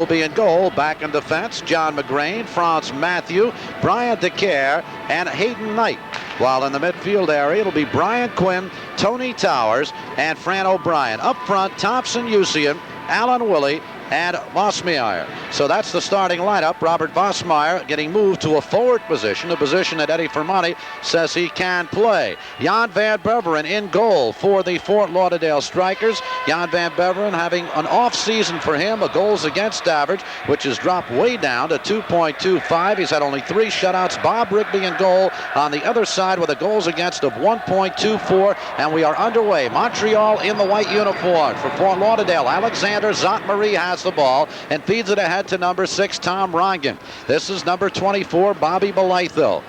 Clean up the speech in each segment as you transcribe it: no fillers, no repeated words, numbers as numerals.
will be in goal. Back in defense, John McGrain, Franz Matthew, Brian DeCare, and Hayden Knight. While in the midfield area, it'll be Brian Quinn, Tony Towers, and Fran O'Brien. Up front, Thompson, Usian, Alan Willie, and Vosmeyer. So that's the starting lineup. Robert Vosmeyer getting moved to a forward position, a position that Eddie Fermani says he can play. Jan Van Beveren in goal for the Fort Lauderdale Strikers. Jan Van Beveren having an off season for him, a goals against average, which has dropped way down to 2.25. He's had only 3 shutouts. Bob Rigby in goal on the other side with a goals against of 1.24, and we are underway. Montreal in the white uniform for Fort Lauderdale. Alexander Zotmarie has the ball and feeds it ahead to number 6, Tom Rongen. This is number 24, Bobby Belaytho.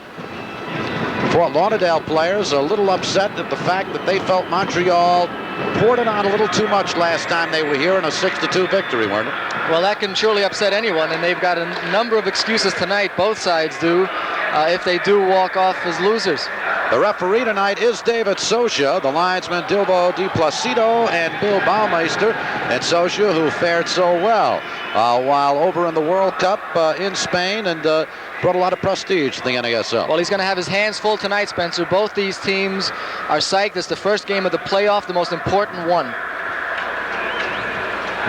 Fort Lauderdale players a little upset at the fact that they felt Montreal poured it on a little too much last time they were here in a 6-2 victory, weren't it? Well, that can surely upset anyone, and they've got a number of excuses tonight, both sides do, if they do walk off as losers. The referee tonight is David Socia, the linesman Dilbo Di Placido, and Bill Baumeister. And Socia, who fared so well while over in the World Cup in Spain and brought a lot of prestige to the NASL. Well, he's going to have his hands full tonight, Spencer. Both these teams are psyched. It's the first game of the playoff, the most important one.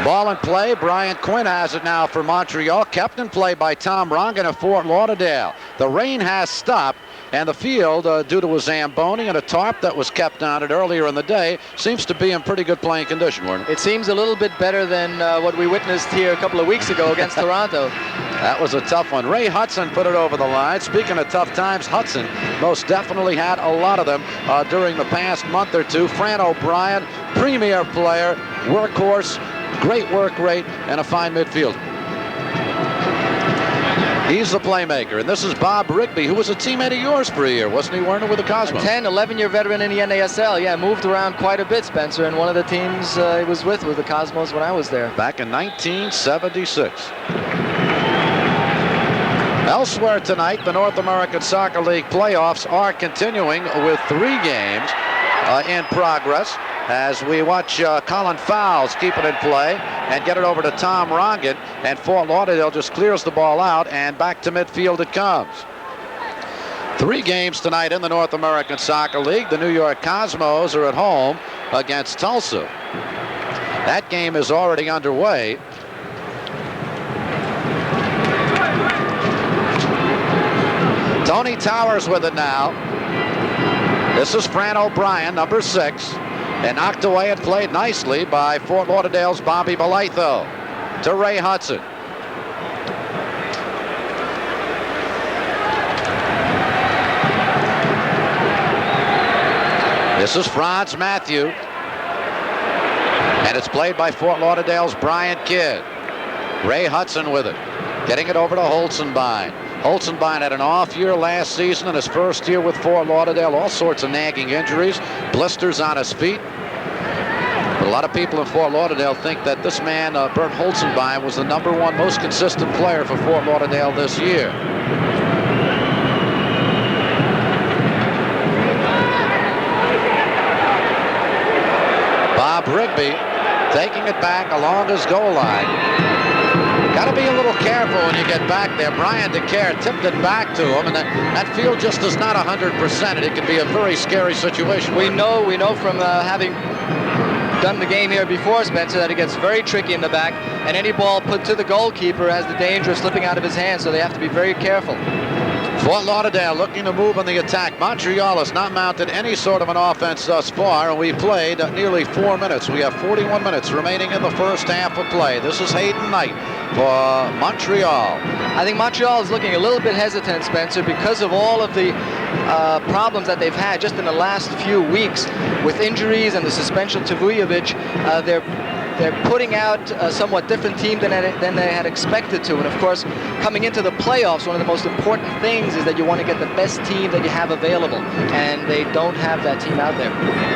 Ball in play. Brian Quinn has it now for Montreal. Kept in play by Tom Rongen of Fort Lauderdale. The rain has stopped, and the field, due to a Zamboni and a tarp that was kept on it earlier in the day, seems to be in pretty good playing condition, Warren. It seems a little bit better than what we witnessed here a couple of weeks ago against Toronto. That was a tough one. Ray Hudson put it over the line. Speaking of tough times, Hudson most definitely had a lot of them during the past month or two. Fran O'Brien, premier player, workhorse, great work rate, and a fine midfielder. He's the playmaker, and this is Bob Rigby, who was a teammate of yours for a year, wasn't he, Werner, with the Cosmos? A 10, 11-year veteran in the NASL. Yeah, moved around quite a bit, Spencer, and one of the teams he was with the Cosmos when I was there. Back in 1976. Elsewhere tonight, the North American Soccer League playoffs are continuing with 3 games in progress as we watch Colin Fowles keep it in play and get it over to Tom Rongen, and Fort Lauderdale just clears the ball out, and back to midfield it comes. 3 games tonight in the North American Soccer League. The New York Cosmos are at home against Tulsa. That game is already underway. Tony Towers with it now. This is Fran O'Brien, number 6. And knocked away and played nicely by Fort Lauderdale's Bobby Belaytho to Ray Hudson. This is Franz Matthew. And it's played by Fort Lauderdale's Brian Kidd. Ray Hudson with it. Getting it over to Holzenbein. Holzenbein had an off year last season in his first year with Fort Lauderdale. All sorts of nagging injuries, blisters on his feet. But a lot of people in Fort Lauderdale think that this man, Bert Holzenbein, was the #1 most consistent player for Fort Lauderdale this year. Bob Rigby taking it back along his goal line. Got to be a little careful when you get back there. Brian DeCare tipped it back to him, and that field just is not 100%. It can be a very scary situation. We know from having done the game here before, Spencer, that it gets very tricky in the back, and any ball put to the goalkeeper has the danger of slipping out of his hands, so they have to be very careful. Fort Lauderdale looking to move on the attack. Montreal has not mounted any sort of an offense thus far, and we've played nearly 4 minutes. We have 41 minutes remaining in the first half of play. This is Hayden Knight for Montreal. I think Montreal is looking a little bit hesitant, Spencer, because of all of the problems that they've had just in the last few weeks with injuries and the suspension to Vujovic. They're putting out a somewhat different team than they had expected to. And of course, coming into the playoffs, one of the most important things is that you want to get the best team that you have available. And they don't have that team out there.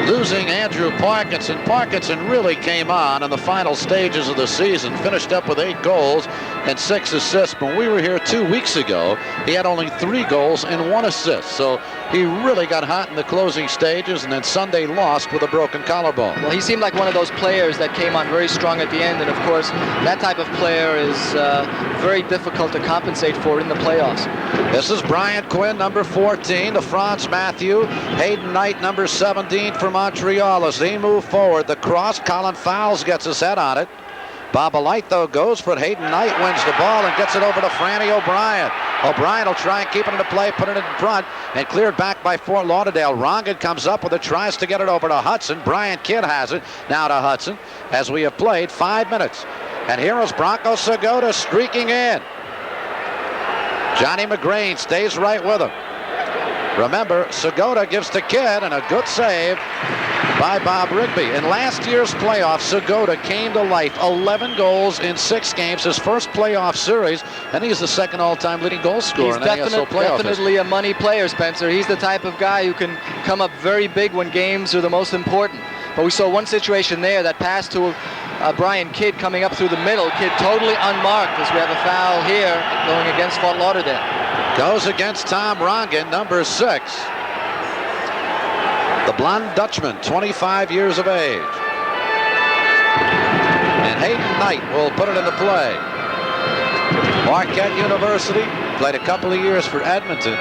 Losing Andrew Parkinson. Parkinson really came on in the final stages of the season, finished up with 8 goals and 6 assists. When we were here 2 weeks ago, he had only 3 goals and 1 assist. So he really got hot in the closing stages, and then Sunday lost with a broken collarbone. Well, he seemed like one of those players that came on very strong at the end, and of course, that type of player is very difficult to compensate for in the playoffs. This is Brian Quinn, number 14, to Franz Matthew. Hayden Knight, number 17 for Montreal. As they move forward, the cross, Colin Fowles gets his head on it. Baba Light, though, goes for it. Hayden Knight wins the ball and gets it over to Franny O'Brien. O'Brien will try and keep it into play, put it in front, and cleared back by Fort Lauderdale. Rongan comes up with it, tries to get it over to Hudson. Brian Kidd has it now to Hudson as we have played 5 minutes. And here is Bronco Segota streaking in. Johnny McGrain stays right with him. Remember, Segota gives to Kidd, and a good save by Bob Rigby. In last year's playoffs, Segota came to life. 11 goals in 6 games, his first playoff series, and he's the second all-time leading goal scorer in NASL playoffs. Definitely a money player, Spencer. He's the type of guy who can come up very big when games are the most important. But we saw one situation there, that pass to Brian Kidd coming up through the middle. Kidd totally unmarked as we have a foul here going against Fort Lauderdale. Goes against Tom Rongan, number 6. The blonde Dutchman, 25 years of age. And Hayden Knight will put it into play. Marquette University, played a couple of years for Edmonton.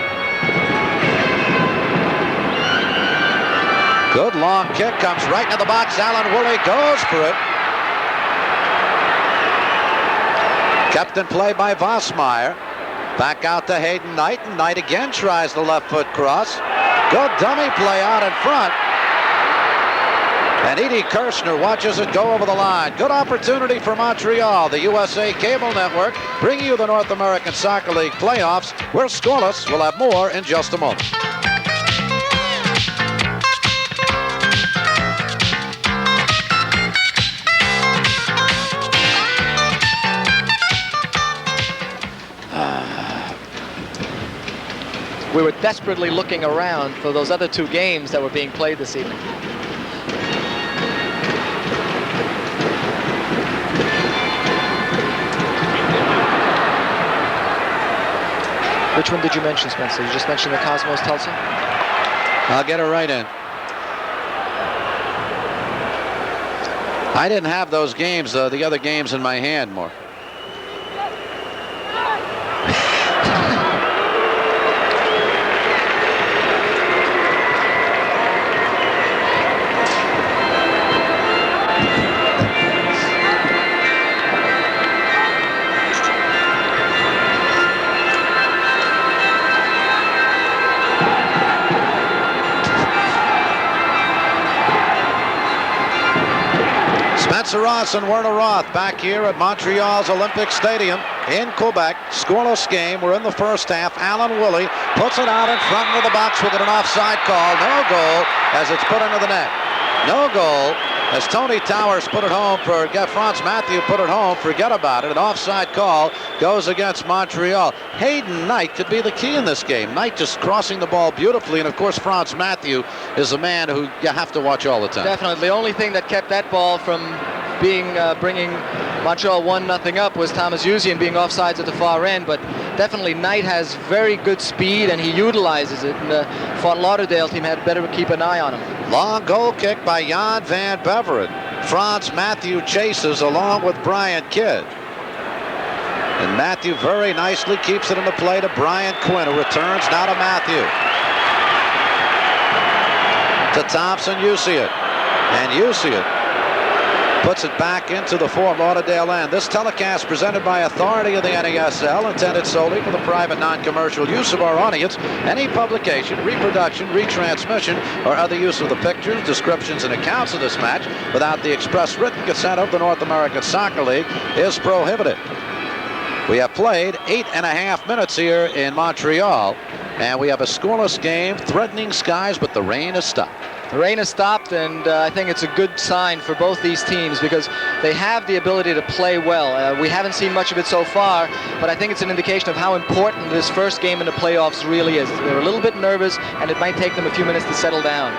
Good long kick, comes right into the box. Alan Woolley goes for it. Kept in play by Vossmeyer. Back out to Hayden Knight, and Knight again tries the left foot cross. Good dummy play out in front. And Edie Kirshner watches it go over the line. Good opportunity for Montreal. The USA Cable Network bringing you the North American Soccer League playoffs. We're scoreless. We'll have more in just a moment. We were desperately looking around for those other 2 games that were being played this evening. Which one did you mention, Spencer? You just mentioned the Cosmos Tulsa? I'll get it right in. I didn't have those games, the other games in my hand more. Spencer Ross and Werner Roth back here at Montreal's Olympic Stadium in Quebec. Scoreless game. We're in the first half. Alan Woolley puts it out in front of the box. We'll get an offside call. No goal as it's put into the net. No goal as Tony Towers put it home for Franz Matthew put it home. Forget about it. An offside call goes against Montreal. Hayden Knight could be the key in this game. Knight just crossing the ball beautifully, and of course Franz Matthew is a man who you have to watch all the time. Definitely. The only thing that kept that ball from bringing Montreal 1-0 up was Thomas Usian being offsides at the far end, but definitely Knight has very good speed and he utilizes it, and the Fort Lauderdale team had better keep an eye on him. Long goal kick by Jan van Beveren. Franz Matthew chases along with Brian Kidd. And Matthew very nicely keeps it into play to Brian Quinn, who returns now to Matthew. To Thompson, Usian. And Usian puts it back into the Fort Lauderdale end. This telecast presented by authority of the NASL, intended solely for the private non-commercial use of our audience. Any publication, reproduction, retransmission, or other use of the pictures, descriptions, and accounts of this match without the express written consent of the North American Soccer League is prohibited. We have played 8.5 minutes here in Montreal, and we have a scoreless game, threatening skies, but the rain has stopped. The rain has stopped, and I think it's a good sign for both these teams because they have the ability to play well. We haven't seen much of it so far, but I think it's an indication of how important this first game in the playoffs really is. They're a little bit nervous, and it might take them a few minutes to settle down.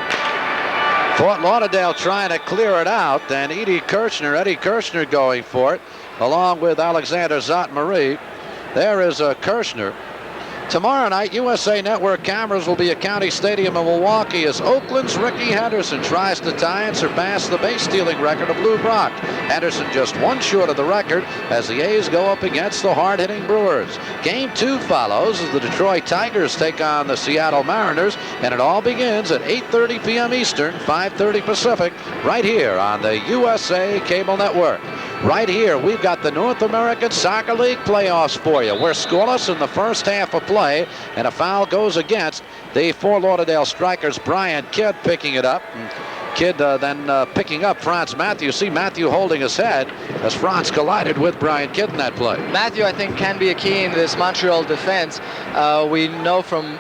Fort Lauderdale trying to clear it out, and Eddie Kirshner going for it, along with Alexander Zotmarie. There is Kirshner. Tomorrow night, USA Network cameras will be at County Stadium in Milwaukee as Oakland's Rickey Henderson tries to tie and surpass the base stealing record of Lou Brock. Henderson just one short of the record as the A's go up against the hard-hitting Brewers. Game 2 follows as the Detroit Tigers take on the Seattle Mariners, and it all begins at 8:30 p.m. Eastern, 5:30 Pacific, right here on the USA Cable Network. Right here, we've got the North American Soccer League playoffs for you. We're scoreless in the first half of play, and a foul goes against the Fort Lauderdale Strikers. Brian Kidd picking it up. Kidd then picking up Franz Matthew. See Matthew holding his head as Franz collided with Brian Kidd in that play. Matthew, I think, can be a key in this Montreal defense. We know from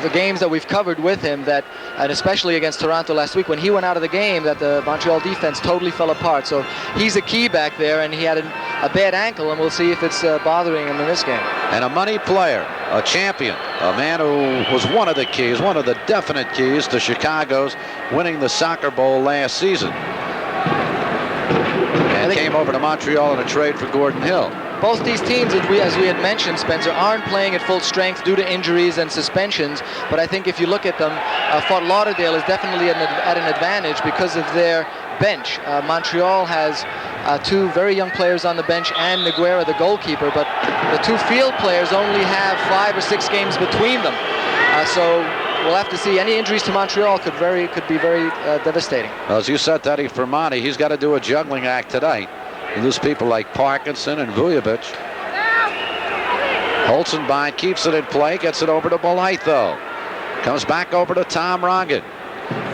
the games that we've covered with him that, and especially against Toronto last week, when he went out of the game, that the Montreal defense totally fell apart. So he's a key back there, and he had a bad ankle, and we'll see if it's bothering him in this game. And a money player, a champion, a man who was one of the keys, one of the definite keys to Chicago's winning the Soccer Bowl last season. And came over to Montreal in a trade for Gordon Hill. Both these teams, as we had mentioned, Spencer, aren't playing at full strength due to injuries and suspensions. But I think if you look at them, Fort Lauderdale is definitely at an advantage because of their bench. Montreal has 2 very young players on the bench and Neguera, the goalkeeper. But the 2 field players only have 5 or 6 games between them. So we'll have to see. Any injuries to Montreal could be very devastating. Well, as you said, Teddy, for Monty, he's got to do a juggling act tonight. You lose people like Parkinson and Vujovic. Holzenbein keeps it in play, gets it over to Bolitho. Comes back over to Tom Rongen.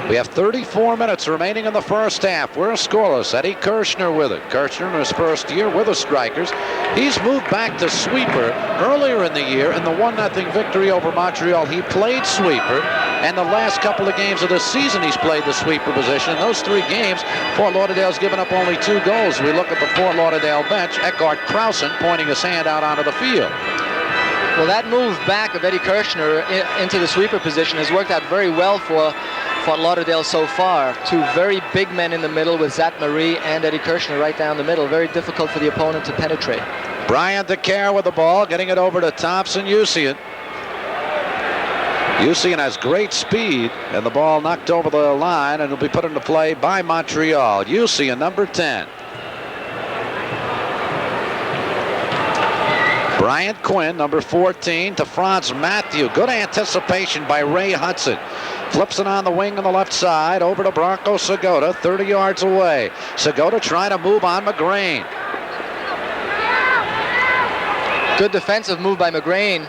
We have 34 minutes remaining in the first half. We're scoreless. Eddie Kirshner with it. Kirshner in his first year with the Strikers. He's moved back to sweeper earlier in the year in the 1-0 victory over Montreal. He played sweeper, and the last couple of games of the season he's played the sweeper position. In those 3 games, Fort Lauderdale's given up only 2 goals. We look at the Fort Lauderdale bench. Eckhart Krausen pointing his hand out onto the field. Well, that move back of Eddie Kirshner into the sweeper position has worked out very well for Fort Lauderdale so far. 2 very big men in the middle with Zotmarie and Eddie Kirshner right down the middle. Very difficult for the opponent to penetrate. Brian DeCare with the ball, getting it over to Thompson Usian. Usian has great speed, and the ball knocked over the line, and it'll be put into play by Montreal. Usian, number 10. Bryant Quinn, number 14, to Franz Matthew. Good anticipation by Ray Hudson. Flips it on the wing on the left side over to Bronco Segota, 30 yards away. Segota trying to move on McGrain. Good defensive move by McGrain.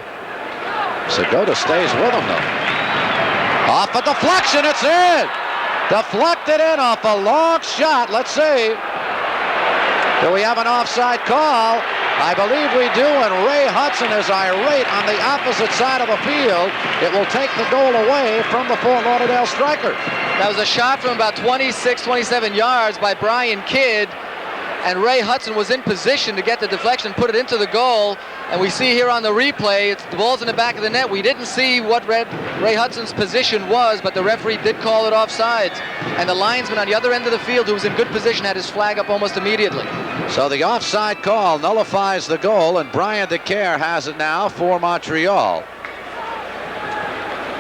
Segota stays with him, though. Off a deflection, it's in! Deflected in off a long shot. Let's see. Do we have an offside call? I believe we do, and Ray Hudson is irate on the opposite side of the field. It will take the goal away from the Fort Lauderdale Strikers. That was a shot from about 26, 27 yards by Brian Kidd, and Ray Hudson was in position to get the deflection, put it into the goal, and we see here on the replay, the ball's in the back of the net. We didn't see what Ray Hudson's position was, but the referee did call it offsides, and the linesman on the other end of the field, who was in good position, had his flag up almost immediately. So the offside call nullifies the goal, and Brian DeCare has it now for Montreal.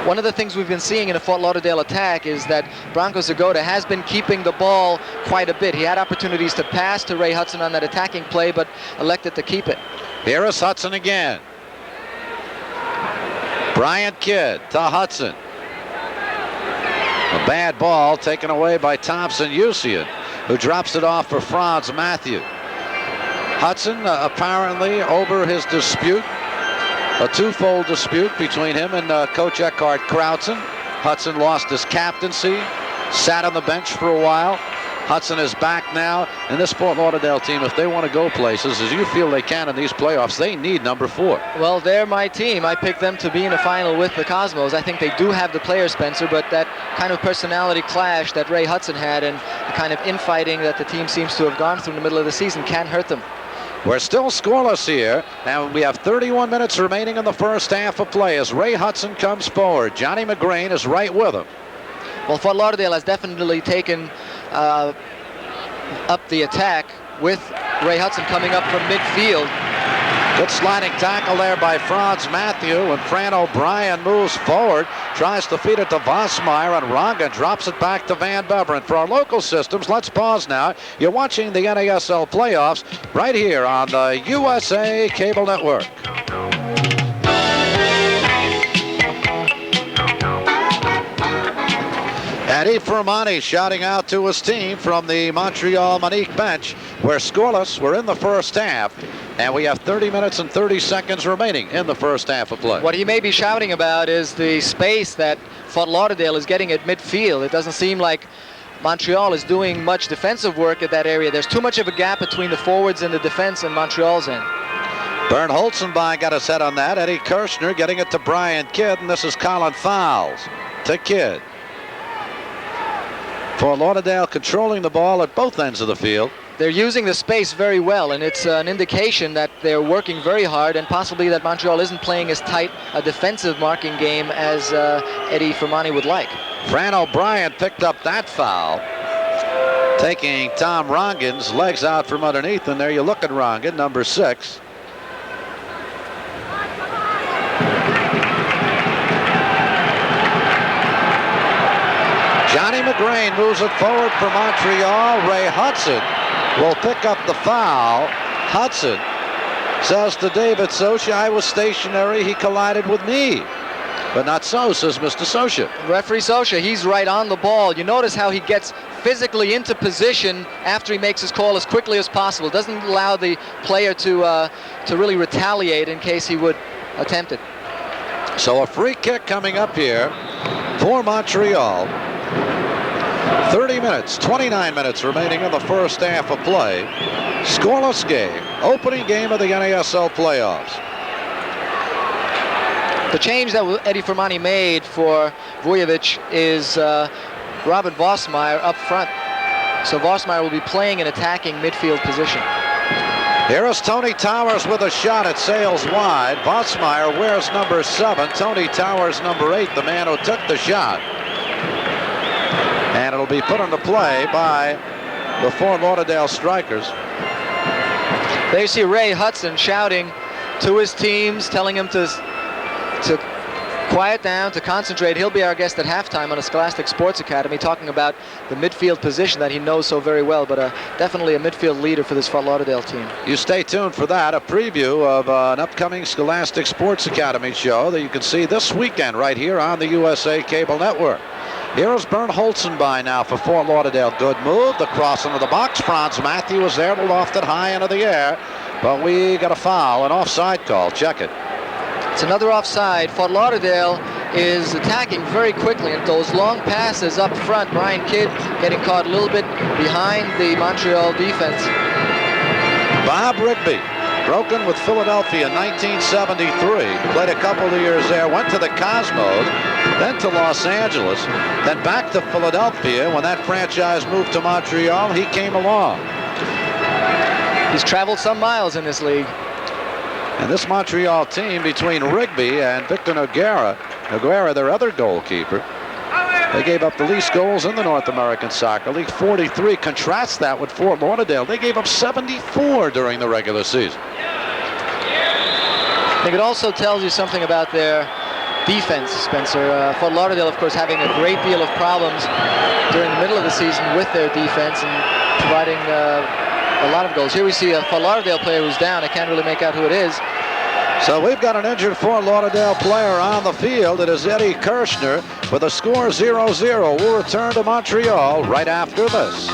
One of the things we've been seeing in a Fort Lauderdale attack is that Bronco Segota has been keeping the ball quite a bit. He had opportunities to pass to Ray Hudson on that attacking play, but elected to keep it. Here is Hudson again. Brian Kidd to Hudson. A bad ball taken away by Thompson Usian, who drops it off for Franz Matthew. Hudson apparently over his dispute. A twofold dispute between him and Coach Eckhart Krausen. Hudson lost his captaincy, sat on the bench for a while. Hudson is back now, and this Fort Lauderdale team, if they want to go places, as you feel they can in these playoffs, they need number 4. Well, they're my team. I picked them to be in a final with the Cosmos. I think they do have the players, Spencer, but that kind of personality clash that Ray Hudson had and the kind of infighting that the team seems to have gone through in the middle of the season can hurt them. We're still scoreless here, and we have 31 minutes remaining in the first half of play as Ray Hudson comes forward. Johnny McGrain is right with him. Well, Fort Lauderdale has definitely taken up the attack with Ray Hudson coming up from midfield. Good sliding tackle there by Franz Matthew, and Fran O'Brien moves forward, tries to feed it to Vosmeyer, and Rangan drops it back to Van Beveren. For our local systems, let's pause now. You're watching the NASL playoffs right here on the USA Cable Network. Eddie Fermani shouting out to his team from the Montreal Manic bench. We're scoreless. We're in the first half, and we have 30 minutes and 30 seconds remaining in the first half of play. What he may be shouting about is the space that Fort Lauderdale is getting at midfield. It doesn't seem like Montreal is doing much defensive work at that area. There's too much of a gap between the forwards and the defense in Montreal's end. Bernd Holzenbein got his head on that. Eddie Kirshner getting it to Brian Kidd, and this is Colin Fowles to Kidd. Fort Lauderdale controlling the ball at both ends of the field. They're using the space very well, and it's an indication that they're working very hard, and possibly that Montreal isn't playing as tight a defensive marking game as Eddie Fermani would like. Fran O'Brien picked up that foul, taking Tom Rangan's legs out from underneath, and there you look at Rangan, number 6. Johnny McGrain moves it forward for Montreal. Ray Hudson will pick up the foul. Hudson says to David Socha, "I was stationary, he collided with me." But not so, says Mr. Socha. Referee Socha, he's right on the ball. You notice how he gets physically into position after he makes his call as quickly as possible. Doesn't allow the player to really retaliate in case he would attempt it. So a free kick coming up here for Montreal. 30 minutes, 29 minutes remaining in the first half of play. Scoreless game, opening game of the NASL playoffs. The change that Eddie Fermani made for Vujovic is Robin Vosmeyer up front. So Vosmeyer will be playing an attacking midfield position. Here is Tony Towers with a shot. It sails wide. Vosmeyer wears number 7. Tony Towers number 8, the man who took the shot. And it'll be put into play by the Fort Lauderdale strikers. There you see Ray Hudson shouting to his teams, telling him to quiet down, to concentrate. He'll be our guest at halftime on the Scholastic Sports Academy, talking about the midfield position that he knows so very well, but definitely a midfield leader for this Fort Lauderdale team. You stay tuned for that, a preview of an upcoming Scholastic Sports Academy show that you can see this weekend right here on the USA Cable Network. Here is Bernd Holzenbein now for Fort Lauderdale. Good move. The cross into the box. Franz Matthew is there to loft it high into the air. But we got a foul, an offside call. Check it. It's another offside. Fort Lauderdale is attacking very quickly, and those long passes up front. Brian Kidd getting caught a little bit behind the Montreal defense. Bob Rigby, broken with Philadelphia in 1973. Played a couple of years there. Went to the Cosmos, then to Los Angeles, then back to Philadelphia. When that franchise moved to Montreal, he came along. He's traveled some miles in this league. And this Montreal team, between Rigby and Victor Noguera, their other goalkeeper, they gave up the least goals in the North American Soccer League, 43. Contrast that with Fort Lauderdale. They gave up 74 during the regular season. I think it also tells you something about their defense, Spencer. Fort Lauderdale, of course, having a great deal of problems during the middle of the season with their defense and providing a lot of goals. Here we see a Fort Lauderdale player who's down. I can't really make out who it is. So we've got an injured Fort Lauderdale player on the field. It is Eddie Kirshner with a score 0-0. We'll return to Montreal right after this.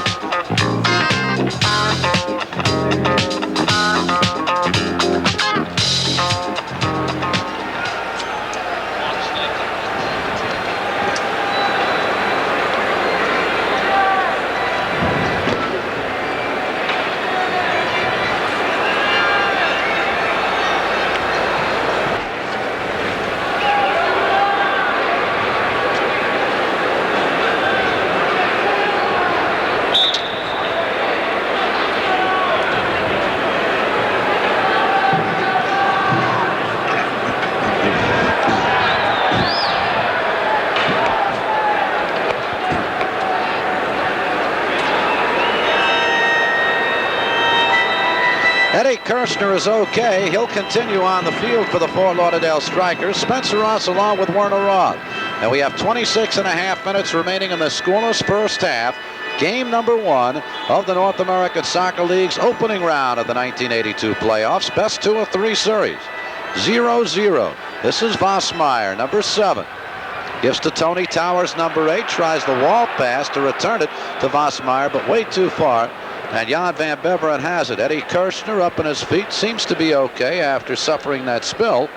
Kirshner is okay. He'll continue on the field for the Fort Lauderdale Strikers. Spencer Ross along with Werner Roth. And we have 26.5 minutes remaining in the scoreless first half. Game number 1 of the North American Soccer League's opening round of the 1982 playoffs. Best 2 of 3 series. 0-0. This is Vossmeyer, number 7. Gives to Tony Towers, number 8. Tries the wall pass to return it to Vossmeyer, but way too far. And Jan van Beveren has it. Eddie Kirshner up on his feet. Seems to be okay after suffering that spill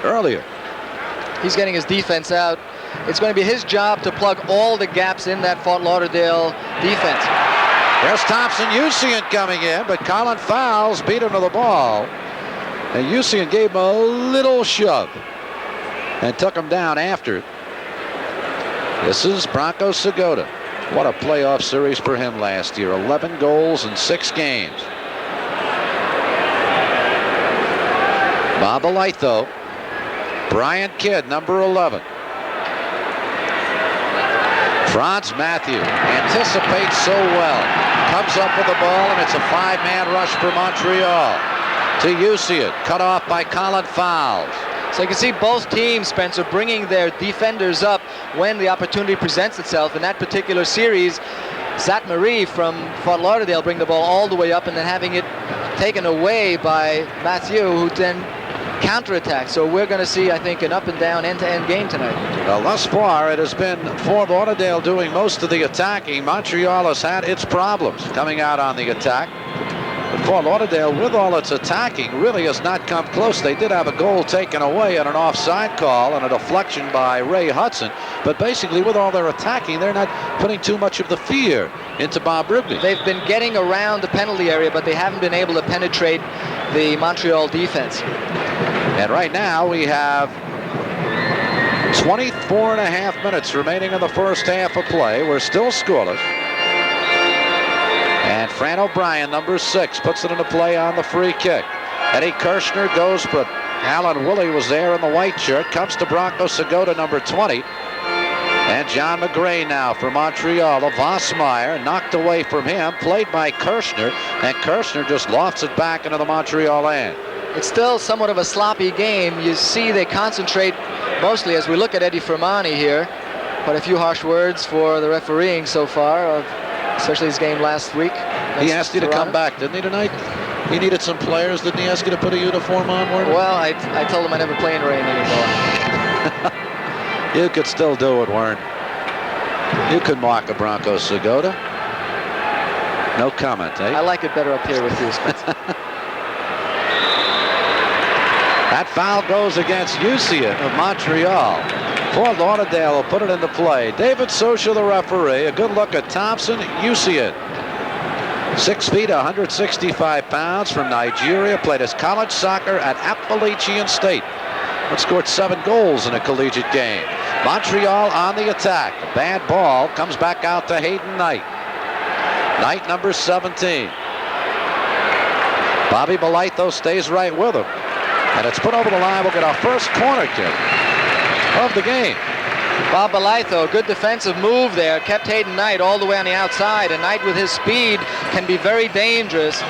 earlier. He's getting his defense out. It's going to be his job to plug all the gaps in that Fort Lauderdale defense. There's Thompson-Usian coming in, but Colin Fowles beat him to the ball. And Usian gave him a little shove and took him down after. This is Branko Segota. What a playoff series for him last year. 11 goals in 6 games. Bob Alitho. Brian Kidd, number 11. Franz Matthew anticipates so well. Comes up with the ball, and it's a 5-man rush for Montreal. To Usian, cut off by Colin Fowles. So you can see both teams, Spencer, bringing their defenders up when the opportunity presents itself. In that particular series, Zat Marie from Fort Lauderdale bring the ball all the way up and then having it taken away by Mathieu, who then counterattacks. So we're going to see, I think, an up and down end-to-end game tonight. Well, thus far, it has been Fort Lauderdale doing most of the attacking. Montreal has had its problems coming out on the attack. But Fort Lauderdale, with all its attacking, really has not come close. They did have a goal taken away on an offside call and a deflection by Ray Hudson. But basically, with all their attacking, they're not putting too much of the fear into Bob Ribney. They've been getting around the penalty area, but they haven't been able to penetrate the Montreal defense. And right now, we have 24.5 minutes remaining in the first half of play. We're still scoreless. And Fran O'Brien, number 6, puts it into play on the free kick. Eddie Kirshner goes, but Alan Woolley was there in the white shirt. Comes to Branko Segota, number 20. And John McGray now for Montreal. Vossmeyer knocked away from him, played by Kirshner, and Kirshner just lofts it back into the Montreal end. It's still somewhat of a sloppy game. You see they concentrate mostly as we look at Eddie Firmani here. But a few harsh words for the refereeing so far, especially his game last week. He asked you to come back, didn't he, tonight? He needed some players. Didn't he ask you to put a uniform on, Werner? Well, I told him I never play in rain anymore. You could still do it, Wern. You could mock a Branko Segota. No comment, eh? I like it better up here with you, Spencer. That foul goes against Usian of Montreal. Fort Lauderdale will put it into play. David Socia, the referee. A good look at Thompson Usian. 6 feet, 165 pounds, from Nigeria. Played his college soccer at Appalachian State. But scored 7 goals in a collegiate game. Montreal on the attack. A bad ball comes back out to Hayden Knight. Knight, number 17. Bobby Belitho stays right with him. And it's put over the line. We'll get our first corner kick of the game. Bob Belitho, good defensive move there. Kept Hayden Knight all the way on the outside. And Knight with his speed can be very dangerous.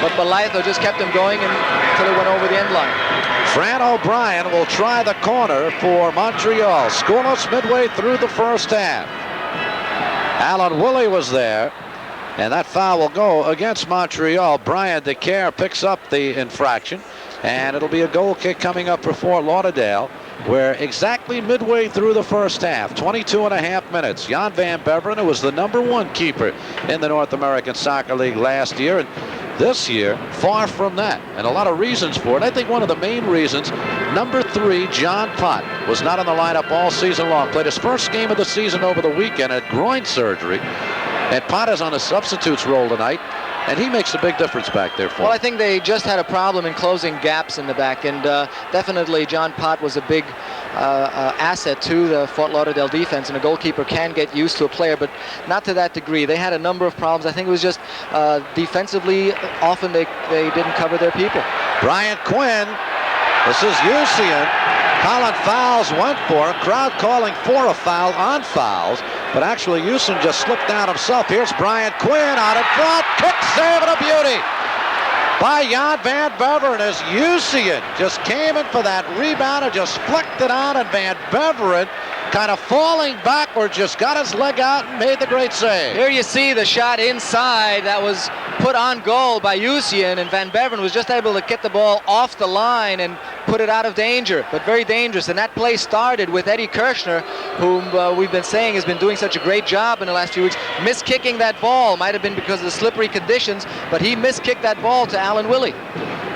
But Belitho just kept him going until it went over the end line. Fran O'Brien will try the corner for Montreal. Scoreless midway through the first half. Alan Woolley was there. And that foul will go against Montreal. Brian DeCare picks up the infraction. And it'll be a goal kick coming up for Fort Lauderdale. We're exactly midway through the first half, 22.5 minutes. Jan van Beveren, who was the number 1 keeper in the North American Soccer League last year, and this year, far from that, and a lot of reasons for it. I think one of the main reasons, number 3, John Pott, was not on the lineup all season long. Played his first game of the season over the weekend at groin surgery, and Pott is on a substitutes role tonight. And he makes a big difference back there for them. Well, I think they just had a problem in closing gaps in the back, and definitely John Pott was a big asset to the Fort Lauderdale defense, and a goalkeeper can get used to a player, but not to that degree. They had a number of problems. I think it was just defensively, often they didn't cover their people. Brian Quinn, this is Usian. Colin Fowles went for him. Crowd calling for a foul on Fowles. But actually, Usian just slipped down himself. Here's Brian Quinn out in front. Kick, save, and a beauty. by Jan Van Beveren as Usian just came in for that rebound and just flicked it on, and Van Beveren kind of falling backward just got his leg out and made the great save. Here you see the shot inside that was put on goal by Usian, and Van Beveren was just able to get the ball off the line and put it out of danger, but very dangerous. And that play started with Eddie Kirshner, whom we've been saying has been doing such a great job in the last few weeks, miskicking that ball. Might have been because of the slippery conditions, but he miskicked that ball to Alan Willie.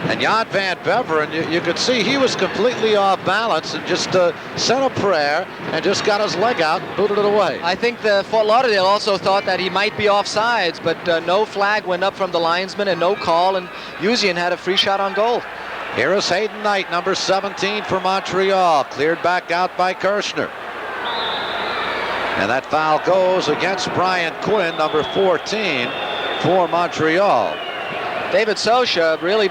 And Jan Van Beveren, you could see he was completely off balance and just said a prayer and just got his leg out and booted it away. I think the Fort Lauderdale also thought that he might be offsides, but no flag went up from the linesman and no call, and Usian had a free shot on goal. Here is Hayden Knight, number 17 for Montreal, cleared back out by Kirshner. And that foul goes against Brian Quinn, number 14 for Montreal. David Sosha really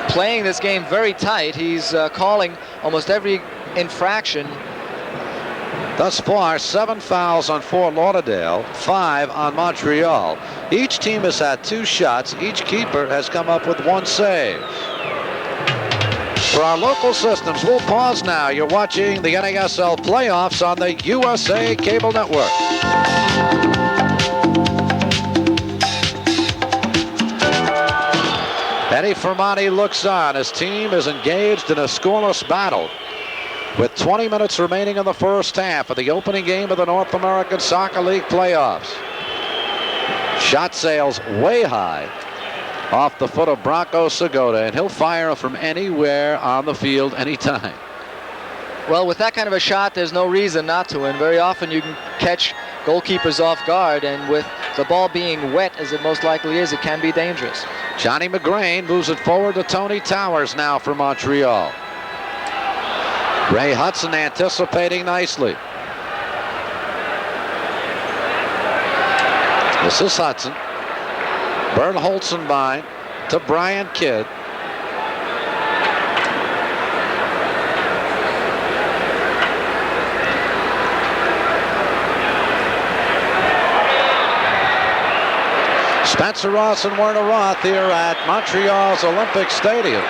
playing this game very tight. He's calling almost every infraction. Thus far, 7 fouls on Fort Lauderdale, 5 on Montreal. Each team has had 2 shots. Each keeper has come up with 1 save. For our local systems, we'll pause now. You're watching the NASL playoffs on the USA Cable Network. Eddie Fermani looks on. His team is engaged in a scoreless battle with 20 minutes remaining in the first half of the opening game of the North American Soccer League playoffs. Shot sails way high off the foot of Bronco Segota, and he'll fire from anywhere on the field anytime. Well, with that kind of a shot, there's no reason not to, and very often you can catch goalkeepers off guard, and with the ball being wet, as it most likely is, it can be dangerous. Johnny McGrain moves it forward to Tony Towers now for Montreal. Ray Hudson anticipating nicely. This is Hudson. Bernd Holzenbein to Brian Kidd. Spencer Ross and Werner Roth here at Montreal's Olympic Stadium.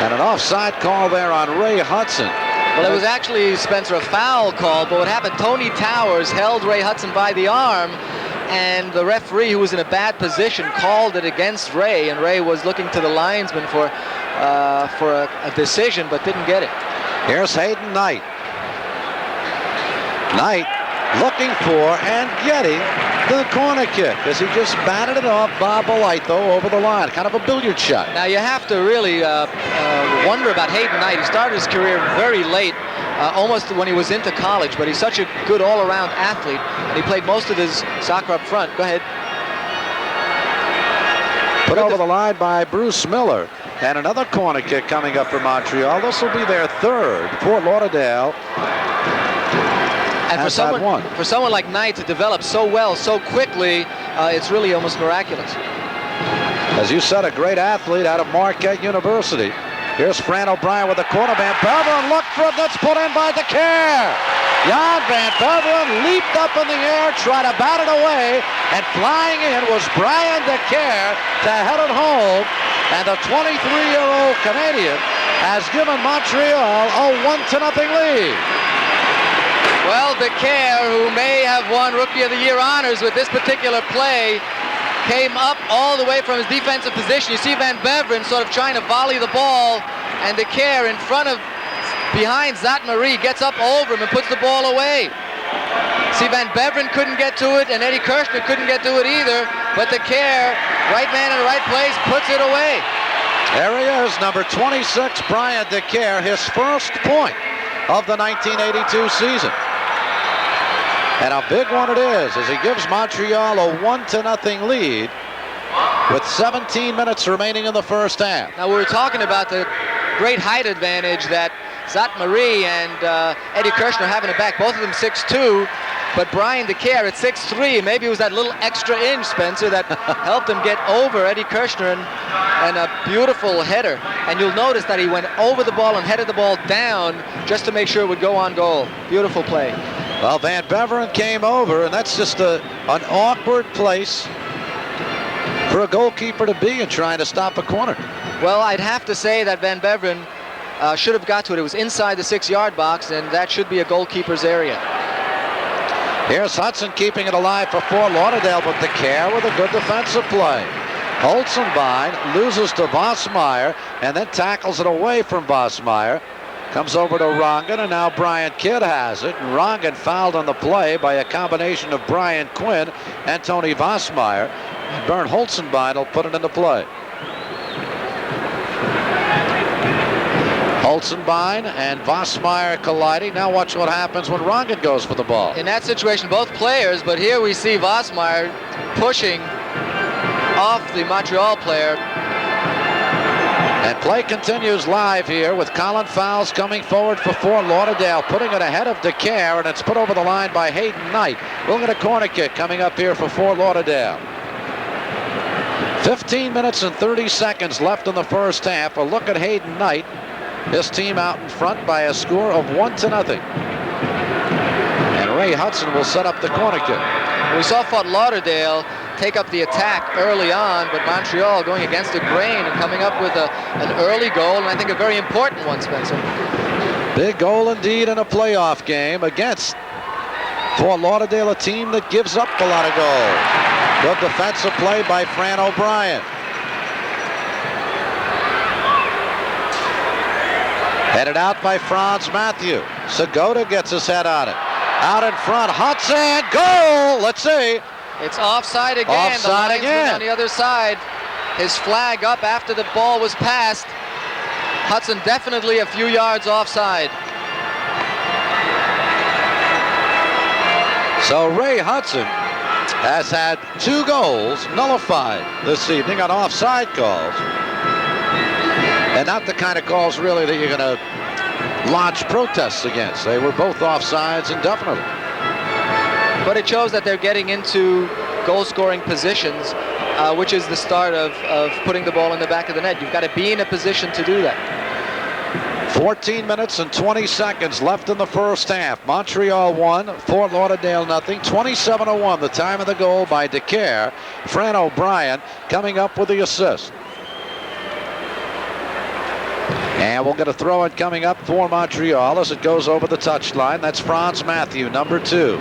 And an offside call there on Ray Hudson. Well, it was actually, Spencer, a foul call, but what happened, Tony Towers held Ray Hudson by the arm, and the referee, who was in a bad position, called it against Ray, and Ray was looking to the linesman for a decision, but didn't get it. Here's Hayden Knight. Knight looking for and getting the corner kick as he just batted it off Bob Olaito over the line. Kind of a billiard shot. Now you have to really wonder about Hayden Knight. He started his career very late, almost when he was into college, but he's such a good all-around athlete, and he played most of his soccer up front. Go ahead. Put over the line by Bruce Miller. And another corner kick coming up for Montreal. This will be their 3rd. Fort Lauderdale. And for someone like Knight to develop so well, so quickly, it's really almost miraculous. As you said, a great athlete out of Marquette University. Here's Fran O'Brien with the corner. Van Beveren looked for it. That's put in by DeCare. Jan Van Beveren leaped up in the air, tried to bat it away, and flying in was Brian DeCare to head it home. And the 23-year-old Canadian has given Montreal a 1-0 lead. Well, DeCare, who may have won Rookie of the Year honors with this particular play, came up all the way from his defensive position. You see Van Beveren sort of trying to volley the ball, and DeCare behind Zat Marie gets up over him and puts the ball away. See, Van Beveren couldn't get to it, and Eddie Kirshner couldn't get to it either, but DeCare, right man in the right place, puts it away. There he is, number 26, Brian DeCare, his first point of the 1982 season. And a big one it is, as he gives Montreal a 1-0 lead with 17 minutes remaining in the first half. Now, we were talking about the great height advantage that Zat Marie and Eddie Kirshner having it back, both of them 6'2", but Brian DeCare at 6'3", maybe it was that little extra inch, Spencer, that helped him get over Eddie Kirshner, and a beautiful header. And you'll notice that he went over the ball and headed the ball down just to make sure it would go on goal. Beautiful play. Well, Van Beveren came over, and that's just an awkward place for a goalkeeper to be in trying to stop a corner. Well, I'd have to say that Van Beveren should have got to it. It was inside the 6-yard box, and that should be a goalkeeper's area. Here's Hudson keeping it alive for Fort Lauderdale, but DeCare with a good defensive play. Holzenbein loses to Vosmeyer and then tackles it away from Vosmeyer. Comes over to Rongen, and now Brian Kidd has it. And Rongen fouled on the play by a combination of Brian Quinn and Tony Vosmeyer. And Bernd Holzenbein will put it into play. Holzenbein and Vosmeyer colliding. Now watch what happens when Rongen goes for the ball. In that situation, both players, but here we see Vosmeyer pushing off the Montreal player. And play continues live here with Colin Fowles coming forward for Fort Lauderdale, putting it ahead of DeCare, and it's put over the line by Hayden Knight. We'll get a corner kick coming up here for Fort Lauderdale. 15 minutes and 30 seconds left in the first half. A look at Hayden Knight. His team out in front by a score of 1-0. And Ray Hudson will set up the corner kick. We saw Fort Lauderdale take up the attack early on, but Montreal going against the grain and coming up with an early goal, and I think a very important one, Spencer. Big goal indeed in a playoff game against Fort Lauderdale, a team that gives up a lot of goals. Good defensive play by Fran O'Brien. Headed out by Franz Matthew. Segota gets his head on it. Out in front, Hudson, goal! Let's see. It's offside again. Offside again. On the other side. His flag up after the ball was passed. Hudson definitely a few yards offside. So Ray Hudson has had 2 goals nullified this evening on offside calls. And not the kind of calls really that you're going to launch protests against. They were both offsides indefinitely. But it shows that they're getting into goal-scoring positions, which is the start of putting the ball in the back of the net. You've got to be in a position to do that. 14 minutes and 20 seconds left in the first half. Montreal 1, Fort Lauderdale nothing. 27-1, the time of the goal by DeCare. Fran O'Brien coming up with the assist. And we'll get a throw-in coming up for Montreal as it goes over the touchline. That's Franz Matthew, number 2.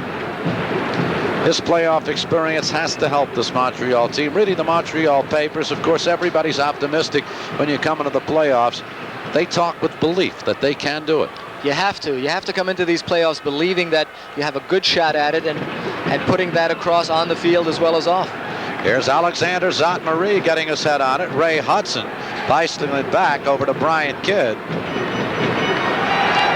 His playoff experience has to help this Montreal team. Reading the Montreal papers, of course, everybody's optimistic when you come into the playoffs. They talk with belief that they can do it. You have to. You have to come into these playoffs believing that you have a good shot at it and putting that across on the field as well as off. Here's Alexander Zotmarie getting his head on it. Ray Hudson bicycling it back over to Brian Kidd.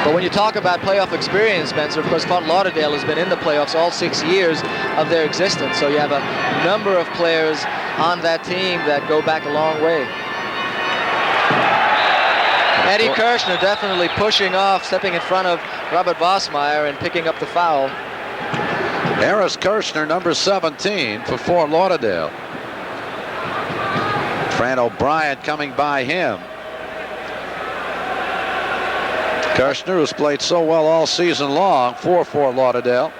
But when you talk about playoff experience, Spencer, of course, Fort Lauderdale has been in the playoffs all 6 years of their existence. So you have a number of players on that team that go back a long way. Eddie Kirshner definitely pushing off, stepping in front of Robert Vosmeyer and picking up the foul. Harris Kirshner, number 17 for Fort Lauderdale. Fran O'Brien coming by him. Kirshner, who's played so well all season long for Fort Lauderdale.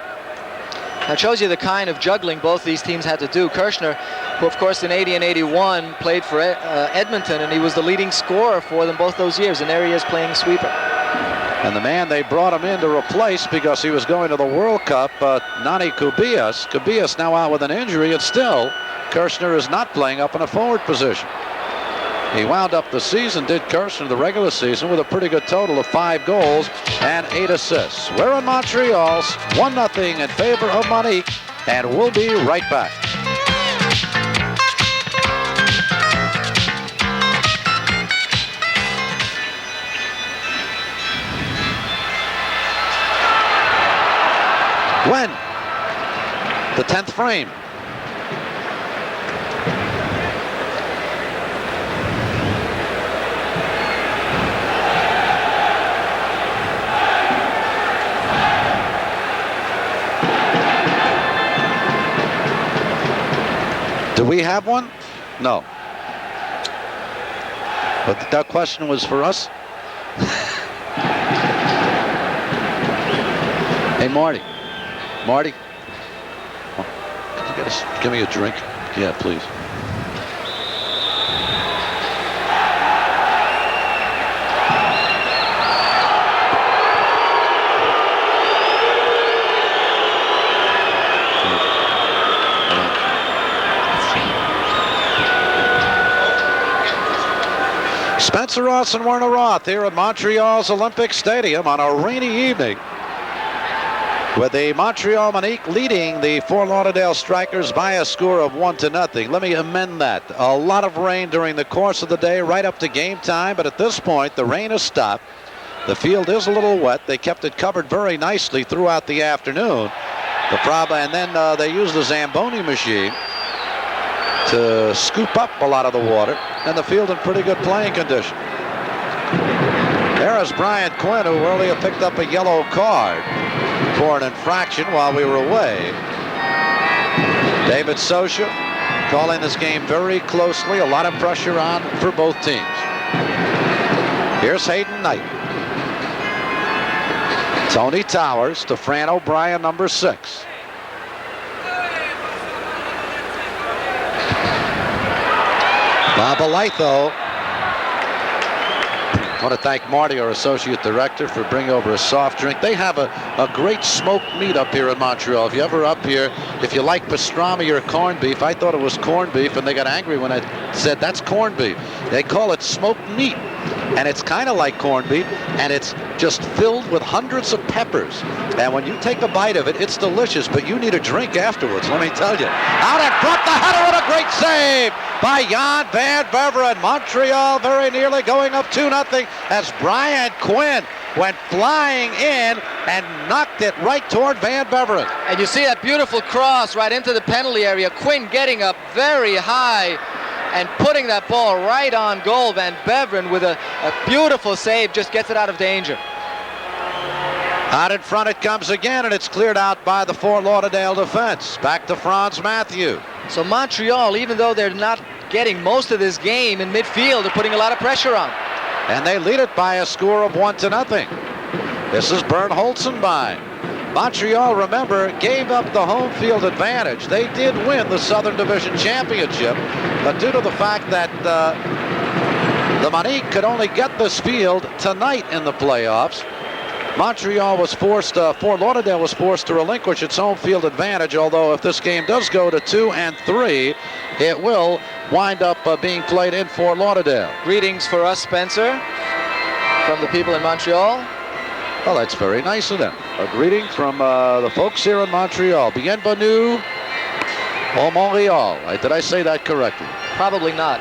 That shows you the kind of juggling both these teams had to do. Kirshner, who of course in 80 and 81 played for Edmonton, and he was the leading scorer for them both those years, and there he is playing sweeper. And the man they brought him in to replace because he was going to the World Cup, Nani Kubias. Kubias now out with an injury, and still Kirshner is not playing up in a forward position. He wound up the season, did Kirshner, the regular season, with a pretty good total of 5 goals and 8 assists. We're in Montreal, 1-0 in favor of Manic, and we'll be right back. When? The 10th frame. Do we have one? No. But that question was for us. Hey, Marty. Marty, could you give me a drink? Yeah, please. Spencer Ross and Werner Roth here at Montreal's Olympic Stadium on a rainy evening, with the Montreal Manic leading the Fort Lauderdale Strikers by a score of 1-0. Let me amend that. A lot of rain during the course of the day right up to game time, but at this point the rain has stopped. The field is a little wet. They kept it covered very nicely throughout the afternoon. The problem, and then they used the Zamboni machine to scoop up a lot of the water, and the field in pretty good playing condition. There is Brian Quinn, who earlier picked up a yellow card for an infraction while we were away. David Sosha calling this game very closely. A lot of pressure on for both teams. Here's Hayden Knight. Tony Towers to Fran O'Brien, number 6. Bob Olytho. I want to thank Marty, our associate director, for bringing over a soft drink. They have a great smoked meat up here in Montreal. If you're ever up here, if you like pastrami or corned beef, I thought it was corned beef, and they got angry when I said that's corned beef. They call it smoked meat, and it's kind of like corned beef, and it's just filled with hundreds of peppers. And when you take a bite of it, it's delicious, but you need a drink afterwards, let me tell you. Out in front, the header, and a great save by Jan Van Beveren. Montreal very nearly going up 2-0 as Brian Quinn went flying in and knocked it right toward Van Beveren. And you see that beautiful cross right into the penalty area. Quinn getting up very high and putting that ball right on goal. Van Beveren with a beautiful save just gets it out of danger. Out in front it comes again, and it's cleared out by the Fort Lauderdale defense. Back to Franz Matthew. So Montreal, even though they're not getting most of this game in midfield, they're putting a lot of pressure on. And they lead it by a score of 1-0. This is Bernd Holzenbein. Montreal, remember, gave up the home field advantage. They did win the Southern Division Championship, but due to the fact that the Manic could only get this field tonight in the playoffs, Montreal was forced, Fort Lauderdale was forced to relinquish its home field advantage, although if this game does go to 2 and 3, it will wind up being played in Fort Lauderdale. Greetings for us, Spencer, from the people in Montreal. Well, that's very nice of them. A greeting from the folks here in Montreal. Bienvenue au Montreal. Did I say that correctly? Probably not.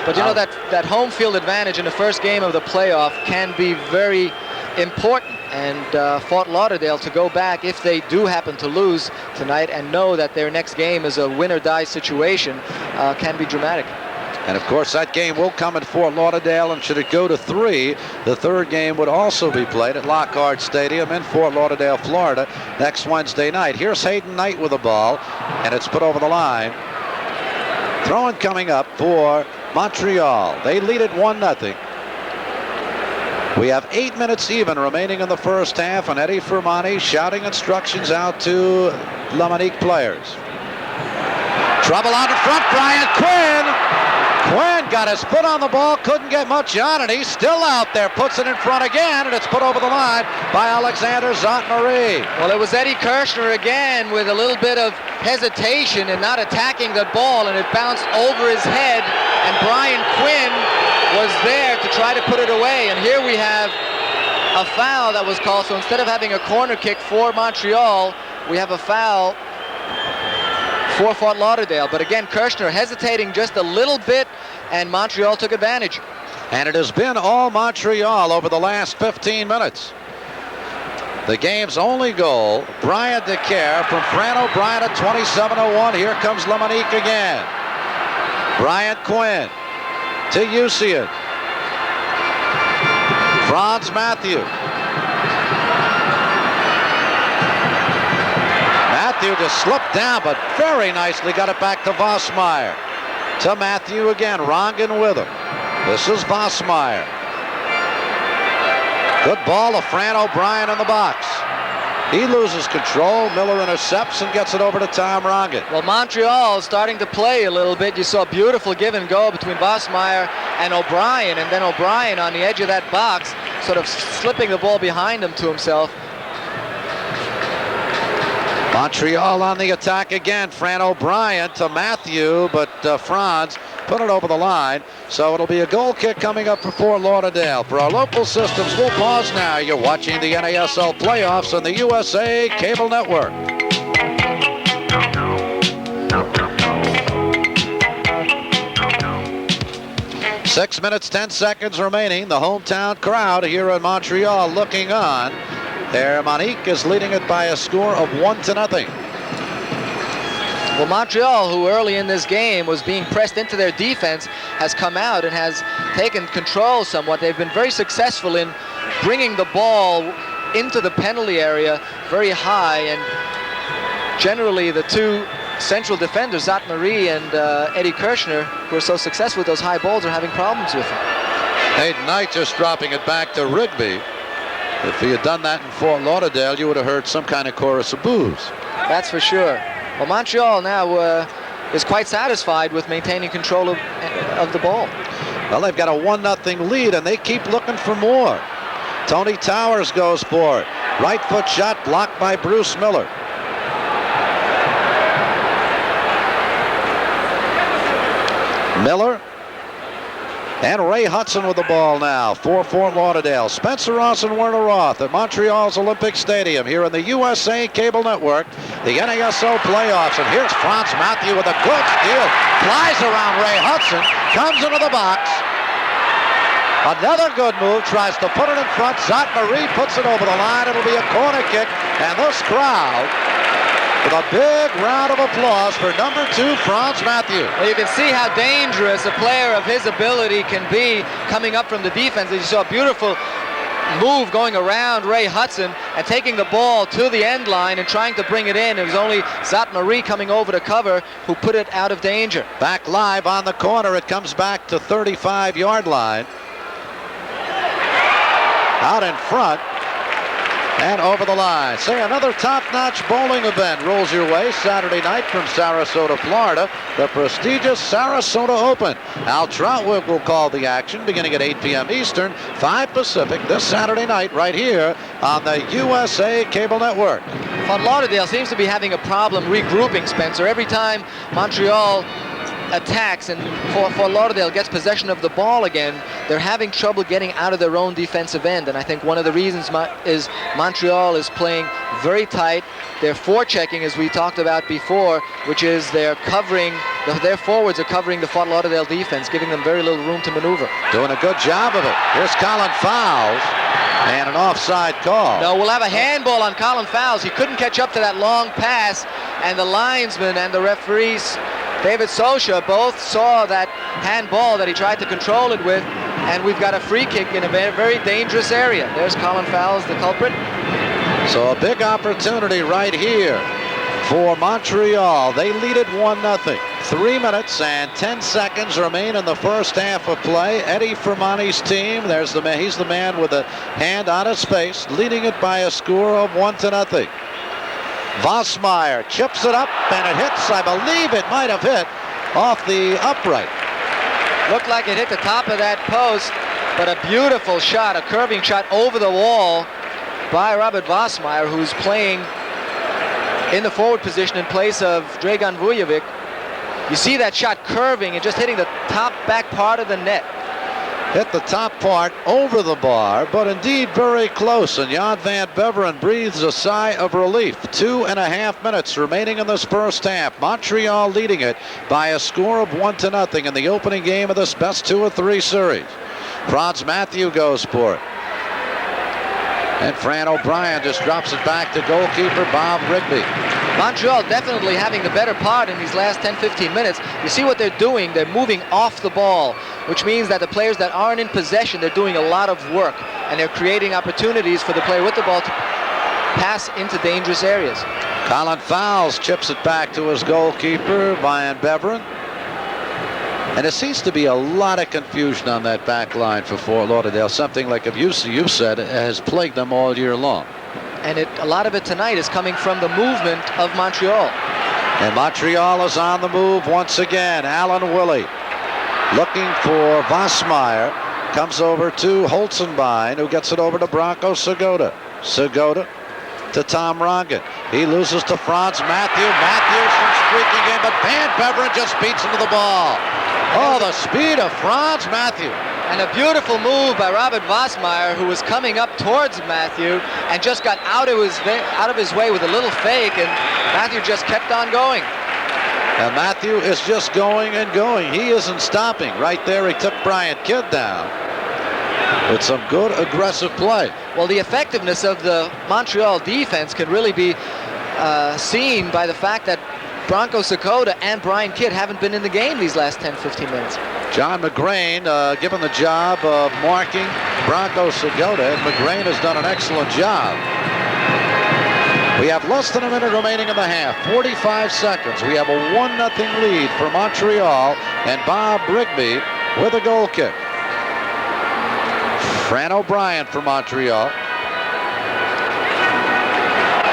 But you know that home field advantage in the first game of the playoff can be very important, and Fort Lauderdale to go back if they do happen to lose tonight and know that their next game is a win or die situation can be dramatic. And of course that game will come at Fort Lauderdale, and should it go to 3, the third game would also be played at Lockhart Stadium in Fort Lauderdale, Florida next Wednesday night. Here's Hayden Knight with the ball, and it's put over the line. Throwing coming up for Montreal. They lead it 1-0. We have 8 minutes even remaining in the first half, and Eddie Fermani shouting instructions out to La Manic players. Trouble out in front, Brian Quinn. Quinn got his foot on the ball, couldn't get much on it. He's still out there, puts it in front again, and it's put over the line by Alexander Zotmarie. Well, it was Eddie Kirshner again with a little bit of hesitation and not attacking the ball, and it bounced over his head, and Brian Quinn was there to try to put it away. And here we have a foul that was called. So instead of having a corner kick for Montreal, we have a foul for Fort Lauderdale. But again, Kirshner hesitating just a little bit, and Montreal took advantage. And it has been all Montreal over the last 15 minutes. The game's only goal, Brian DeCare from Fran O'Brien at 27:01. Here comes La Manic again. Brian Quinn to Usian. Franz Matthew. Matthew just slipped down, but very nicely got it back to Vossmeyer. To Matthew again, Rongen with him. This is Vossmeyer. Good ball to Fran O'Brien in the box. He loses control. Miller intercepts and gets it over to Tom Rongen. Well, Montreal is starting to play a little bit. You saw a beautiful give and go between Vossmeyer and O'Brien, and then O'Brien on the edge of that box, sort of slipping the ball behind him to himself. Montreal on the attack again. Fran O'Brien to Matthew, but Franz put it over the line. So it'll be a goal kick coming up for Fort Lauderdale. For our local systems, we'll pause now. You're watching the NASL playoffs on the USA Cable Network. Six minutes, 10 seconds remaining. The hometown crowd here in Montreal looking on. There, Manic is leading it by a score of 1-0. Well, Montreal, who early in this game was being pressed into their defense, has come out and has taken control somewhat. They've been very successful in bringing the ball into the penalty area very high, and generally the two central defenders, Zat Marie and Eddie Kirchner, who are so successful with those high balls, are having problems with them. Hayden Knight just dropping it back to Rigby. If he had done that in Fort Lauderdale, you would have heard some kind of chorus of boos. That's for sure. Well, Montreal now is quite satisfied with maintaining control of the ball. Well, they've got a 1-0 lead, and they keep looking for more. Tony Towers goes for it. Right foot shot blocked by Bruce Miller. Miller and Ray Hudson with the ball now for Fort Lauderdale. Spencer Ross and Werner Roth at Montreal's Olympic Stadium here in the USA Cable Network, the NASL playoffs. And here's Franz Matthew with a good steal. Flies around Ray Hudson, comes into the box. Another good move, tries to put it in front. Zat Marie puts it over the line. It'll be a corner kick, and this crowd with a big round of applause for number 2, Franz Matthew. Well, you can see how dangerous a player of his ability can be coming up from the defense. You saw a beautiful move going around Ray Hudson and taking the ball to the end line and trying to bring it in. It was only Zat Marie coming over to cover who put it out of danger. Back live on the corner. It comes back to 35-yard line. Out in front. And over the line. Say, another top-notch bowling event rolls your way Saturday night from Sarasota, Florida. The prestigious Sarasota Open. Al Troutwig will call the action beginning at 8 p.m. Eastern, 5 Pacific this Saturday night right here on the USA Cable Network. Fort Lauderdale seems to be having a problem regrouping, Spencer. Every time Montreal attacks and Fort Lauderdale gets possession of the ball again, they're having trouble getting out of their own defensive end. And I think one of the reasons is Montreal is playing very tight. They're forechecking, as we talked about before, which is they're covering, their forwards are covering the Fort Lauderdale defense, giving them very little room to maneuver. Doing a good job of it. Here's Colin Fowles and an offside call. No, we'll have a handball on Colin Fowles. He couldn't catch up to that long pass, and the linesman and the referees, David Sosha, both saw that handball that he tried to control it with, and we've got a free kick in a very dangerous area. There's Colin Fowles, the culprit. So a big opportunity right here for Montreal. They lead it 1-0. 3 minutes and 10 seconds remain in the first half of play. Eddie Fermani's team, there's the man, he's the man with a hand on his face, leading it by a score of 1-0. Vosmeyer chips it up, and it hits, I believe it might have hit off the upright. Looked like it hit the top of that post, but a beautiful shot, a curving shot over the wall by Robert Vosmeyer, who's playing in the forward position in place of Dragan Vujovic. You see that shot curving and just hitting the top back part of the net. Hit the top part over the bar, but indeed very close, and Jan van Beveren breathes a sigh of relief. 2.5 minutes remaining in this first half. Montreal leading it by a score of 1-0 in the opening game of this best 2 of 3 series. Franz Matthew goes for it. And Fran O'Brien just drops it back to goalkeeper Bob Rigby. Montreal definitely having the better part in these last 10-15 minutes. You see what they're doing. They're moving off the ball, which means that the players that aren't in possession, they're doing a lot of work, and they're creating opportunities for the player with the ball to pass into dangerous areas. Colin Fowles chips it back to his goalkeeper, Van Beveren. And there seems to be a lot of confusion on that back line for Fort Lauderdale, something like you've said has plagued them all year long. And a lot of it tonight is coming from the movement of Montreal. And Montreal is on the move once again. Alan Willey looking for Vosmeyer. Comes over to Holzenbein, who gets it over to Branko Segota. Segota to Tom Rongen. He loses to Franz Matthew. Matthews from streaking in, but Van Beveren just beats him to the ball. Oh, the speed of Franz Matthew. And a beautiful move by Robert Vossmeyer, who was coming up towards Matthew and just got out of his way with a little fake, and Matthew just kept on going. And Matthew is just going and going. He isn't stopping. Right there, he took Brian Kidd down with some good aggressive play. Well, the effectiveness of the Montreal defense can really be seen by the fact that Bronco Sakota and Brian Kidd haven't been in the game these last 10-15 minutes. John McGrain given the job of marking Bronco Sakota, and McGrain has done an excellent job. We have less than a minute remaining in the half, 45 seconds. We have a 1-0 lead for Montreal, and Bob Brigby with a goal kick. Fran O'Brien for Montreal.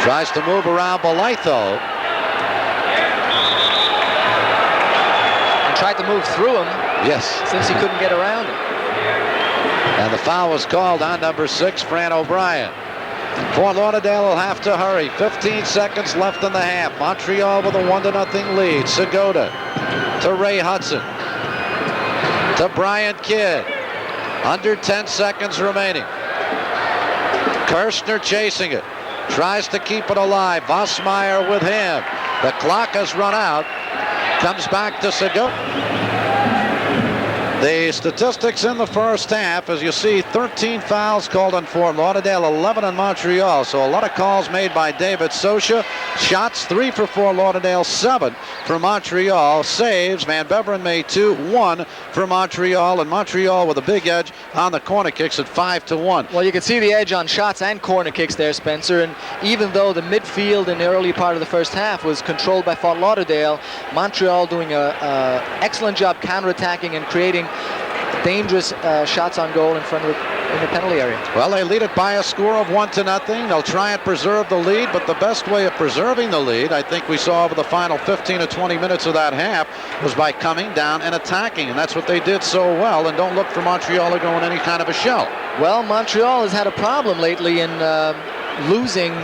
Tries to move around Blytho. And tried to move through him. Yes. Since he couldn't get around him. And the foul was called on number 6, Fran O'Brien. Fort Lauderdale will have to hurry. 15 seconds left in the half. Montreal with a 1-0 lead. Segota to Ray Hudson. To Brian Kidd. Under 10 seconds remaining. Kirshner chasing it. Tries to keep it alive. Vossmeyer with him. The clock has run out. Comes back to Segota. The statistics in the first half, as you see, 13 fouls called on Fort Lauderdale, 11 on Montreal. So a lot of calls made by David Sosha. Shots, 3 for Fort Lauderdale, 7 for Montreal. Saves, Van Beveren made 2, 1 for Montreal, and Montreal with a big edge on the corner kicks at 5-1. Well, you can see the edge on shots and corner kicks there, Spencer, and even though the midfield in the early part of the first half was controlled by Fort Lauderdale, Montreal doing an excellent job counterattacking and creating dangerous shots on goal in the penalty area. Well, they lead it by a score of 1-0. They'll try and preserve the lead, but the best way of preserving the lead, I think we saw over the final 15 or 20 minutes of that half, was by coming down and attacking, and that's what they did so well. And don't look for Montreal to go in any kind of a shell. Well, Montreal has had a problem lately in losing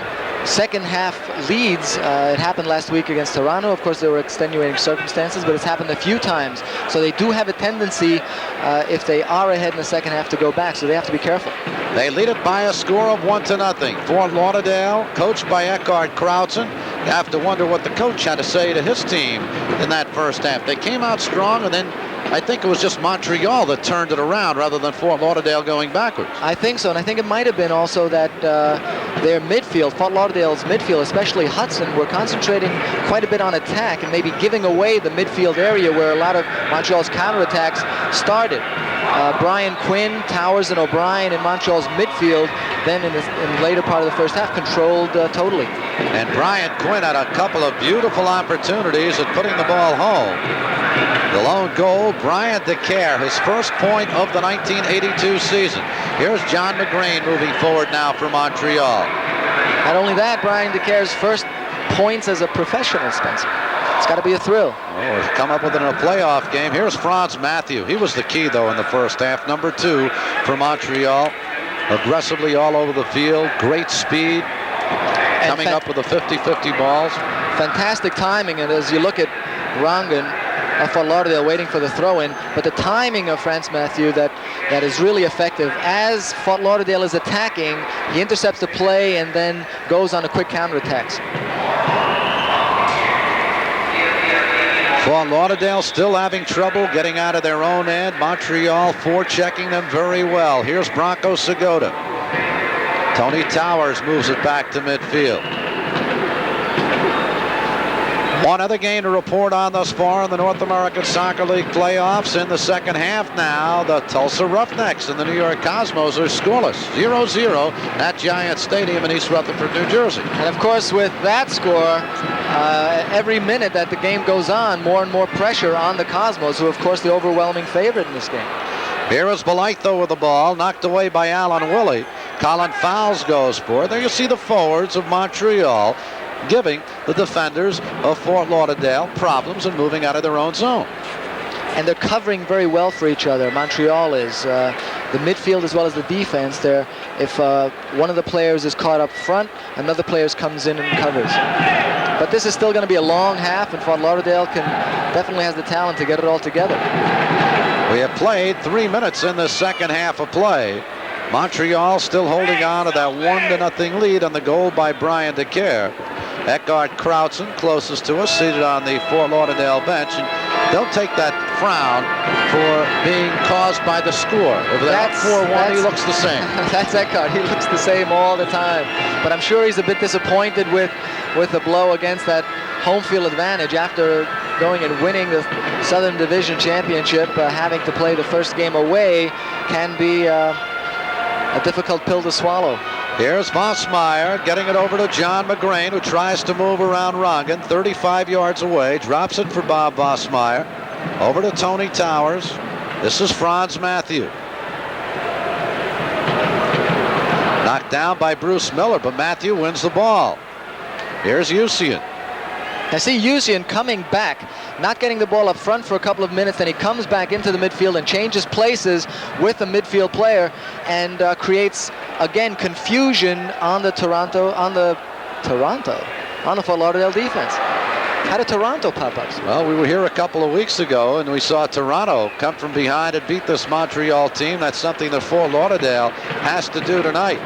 second half leads. It happened last week against Toronto. Of course, there were extenuating circumstances, but it's happened a few times. So they do have a tendency, if they are ahead in the second half, to go back. So they have to be careful. They lead it by a score of 1-0. Fort Lauderdale, coached by Eckhard Krautzen. You have to wonder what the coach had to say to his team in that first half. They came out strong, and then I think it was just Montreal that turned it around rather than Fort Lauderdale going backwards. I think so, and I think it might have been also that their midfield, Fort Lauderdale's midfield, especially Hudson, were concentrating quite a bit on attack and maybe giving away the midfield area where a lot of Montreal's counterattacks started. Brian Quinn, Towers, and O'Brien in Montreal's midfield, then in the later part of the first half, controlled totally. And Brian Quinn had a couple of beautiful opportunities at putting the ball home. The lone goal, Brian DeCare, his first point of the 1982 season. Here's John McGrain moving forward now for Montreal. Not only that, Brian DeCare's first points as a professional, Spencer. It's got to be a thrill. Oh, he's come up with it in a playoff game. Here's Franz Matthew. He was the key, though, in the first half. Number 2 for Montreal. Aggressively all over the field. Great speed. Coming up with the 50-50 balls. Fantastic timing, and as you look at Rangan, Fort Lauderdale waiting for the throw-in, but the timing of Franz Matthew that is really effective. As Fort Lauderdale is attacking, he intercepts the play and then goes on a quick counterattacks. Fort Lauderdale still having trouble getting out of their own end. Montreal forechecking them very well. Here's Bronco Segota. Tony Towers moves it back to midfield. One other game to report on thus far in the North American Soccer League playoffs. In the second half now, the Tulsa Roughnecks and the New York Cosmos are scoreless, 0-0 at Giant Stadium in East Rutherford, New Jersey. And of course, with that score, every minute that the game goes on, more and more pressure on the Cosmos, who of course the overwhelming favorite in this game. Here is Blytho with the ball, knocked away by Alan Willie. Colin Fowles goes for it. There you see the forwards of Montreal giving the defenders of Fort Lauderdale problems and moving out of their own zone. And they're covering very well for each other. Montreal is. The midfield as well as the defense there. If one of the players is caught up front, another player comes in and covers. But this is still going to be a long half, and Fort Lauderdale definitely has the talent to get it all together. We have played 3 minutes in the second half of play. Montreal still holding on to that 1-0 lead on the goal by Brian DeCare. Eckhart Krautzen, closest to us, seated on the Fort Lauderdale bench. And they'll take that frown for being caused by the score. If they're up 4-1, he looks the same. That's Eckhart. He looks the same all the time. But I'm sure he's a bit disappointed with the blow against that home field advantage after going and winning the Southern Division Championship. Having to play the first game away can be a difficult pill to swallow. Here's Vosmeyer getting it over to John McGrain, who tries to move around Rangan, 35 yards away, drops it for Bob Vosmeyer. Over to Tony Towers. This is Franz Matthew. Knocked down by Bruce Miller, but Matthew wins the ball. Here's Usian. I see Usian coming back, not getting the ball up front for a couple of minutes, then he comes back into the midfield and changes places with the midfield player and creates, again, confusion on the Fort Lauderdale defense. How did Toronto pop up? Well, we were here a couple of weeks ago, and we saw Toronto come from behind and beat this Montreal team. That's something that Fort Lauderdale has to do tonight.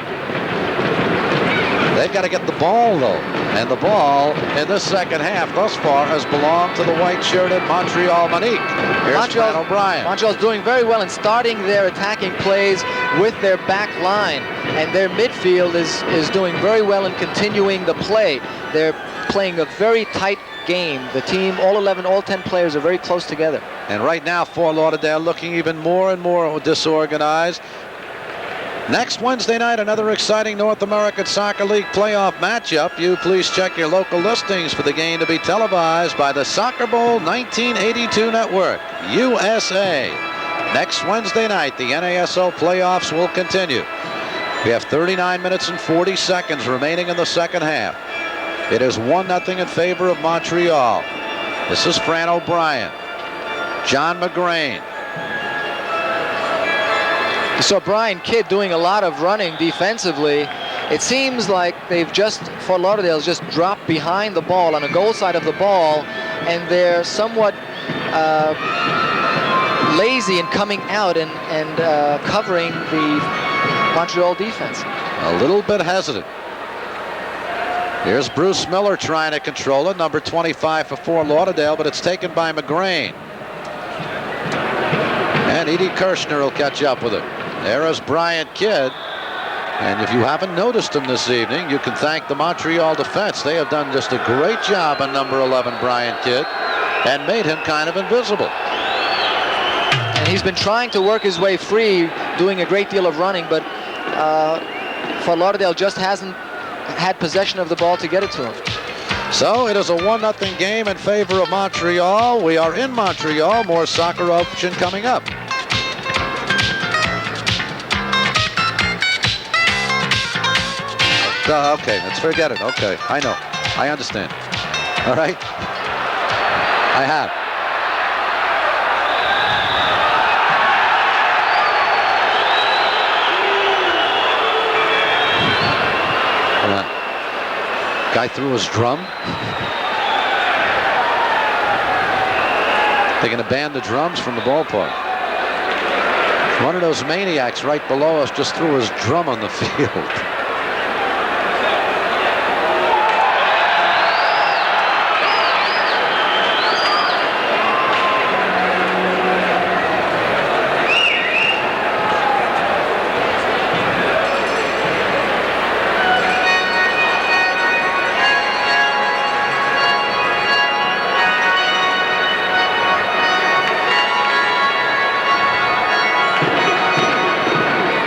They've got to get the ball, though. And the ball in this second half thus far has belonged to the white-shirted Montreal Manic. Here's Fran O'Brien. Montreal's doing very well in starting their attacking plays with their back line. And their midfield is doing very well in continuing the play. They're playing a very tight game. The team, all 10 players are very close together. And right now, Fort Lauderdale looking even more and more disorganized. Next Wednesday night, another exciting North American Soccer League playoff matchup. You please check your local listings for the game to be televised by the Soccer Bowl 1982 Network, USA. Next Wednesday night, the NASL playoffs will continue. We have 39 minutes and 40 seconds remaining in the second half. It is 1-0 in favor of Montreal. This is Fran O'Brien. John McGrain. You saw Brian Kidd doing a lot of running defensively. It seems like Fort Lauderdale's just dropped behind the ball on the goal side of the ball, and they're somewhat lazy in coming out and covering the Montreal defense. A little bit hesitant. Here's Bruce Miller trying to control it, number 25 for Fort Lauderdale, but it's taken by McGrain. And Edie Kirshner will catch up with it. There is Brian Kidd. And if you haven't noticed him this evening, you can thank the Montreal defense. They have done just a great job on number 11, Brian Kidd, and made him kind of invisible. And he's been trying to work his way free, doing a great deal of running, but Fort Lauderdale just hasn't had possession of the ball to get it to him. So it is a 1-0 game in favor of Montreal. We are in Montreal. More soccer action coming up. Okay, let's forget it. Okay, I know. I understand. All right? I have. Come on. Guy threw his drum. They're going to ban the drums from the ballpark. One of those maniacs right below us just threw his drum on the field.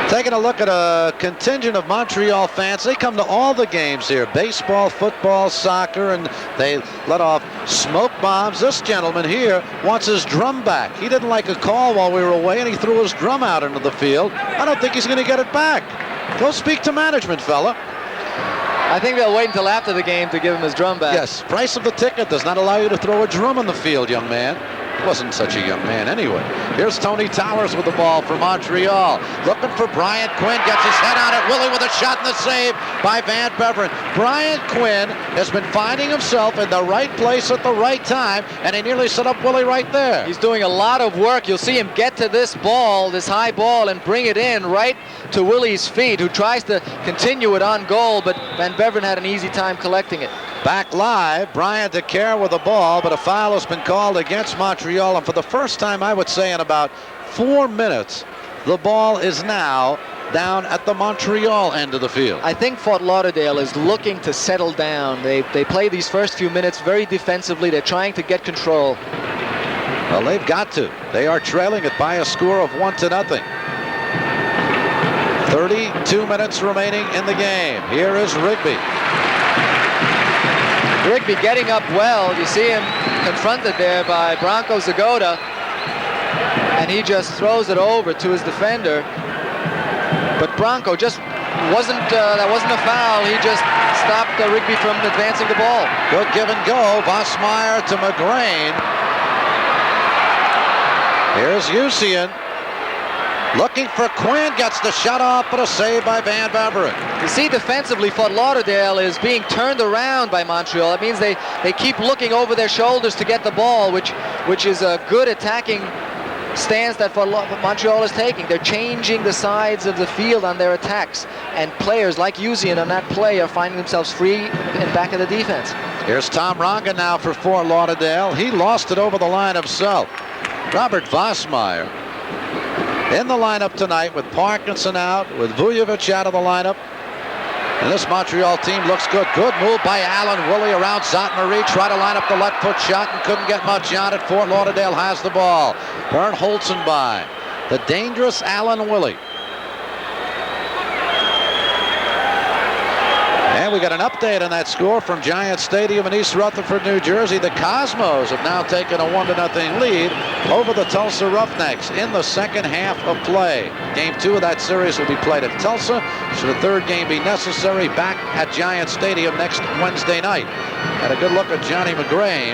Taking a look at a contingent of Montreal fans. They come to all the games here. Baseball, football, soccer, and they let off smoke bombs. This gentleman here wants his drum back. He didn't like a call while we were away, and he threw his drum out into the field. I don't think he's going to get it back. Go speak to management, fella. I think they'll wait until after the game to give him his drum back. Yes, price of the ticket does not allow you to throw a drum on the field, young man. Wasn't such a young man anyway. Here's Tony Towers with the ball for Montreal. Looking for Brian Quinn. Gets his head on it. Willie with a shot and the save by Van Beveren. Brian Quinn has been finding himself in the right place at the right time, and he nearly set up Willie right there. He's doing a lot of work. You'll see him get to this ball, this high ball, and bring it in right to Willie's feet, who tries to continue it on goal, but Van Beveren had an easy time collecting it. Back live, Brian DeCare with the ball, but a foul has been called against Montreal, and for the first time, I would say in about 4 minutes, the ball is now down at the Montreal end of the field. I think Fort Lauderdale is looking to settle down. They play these first few minutes very defensively. They're trying to get control. Well, they've got to. They are trailing it by a score of 1-0. 32 minutes remaining in the game. Here is Rigby. Rigby getting up well. You see him confronted there by Branko Zagoda, and he just throws it over to his defender. But Branko just that wasn't a foul. He just stopped Rigby from advancing the ball. Good give and go. Vossmeyer to McGrain. Here's Usian. Looking for Quinn, gets the shot off, but a save by Van Beveren. You see, defensively, Fort Lauderdale is being turned around by Montreal. That means they keep looking over their shoulders to get the ball, which is a good attacking stance that Montreal is taking. They're changing the sides of the field on their attacks, and players like Usian on that play are finding themselves free in back of the defense. Here's Tom Ronga now for Fort Lauderdale. He lost it over the line himself. Robert Vossmeyer in the lineup tonight with Parkinson out, with Vujovic out of the lineup. And this Montreal team looks good. Good move by Alan Woolley around Zotmarie. Tried to line up the left foot shot and couldn't get much on it. Fort Lauderdale has the ball. Bernd Holtzen by the dangerous Alan Woolley. And we got an update on that score from Giant Stadium in East Rutherford, New Jersey. The Cosmos have now taken a 1-0 lead over the Tulsa Roughnecks in the second half of play. Game 2 of that series will be played at Tulsa. Should a third game be necessary, back at Giant Stadium next Wednesday night. And a good look at Johnny McGrain,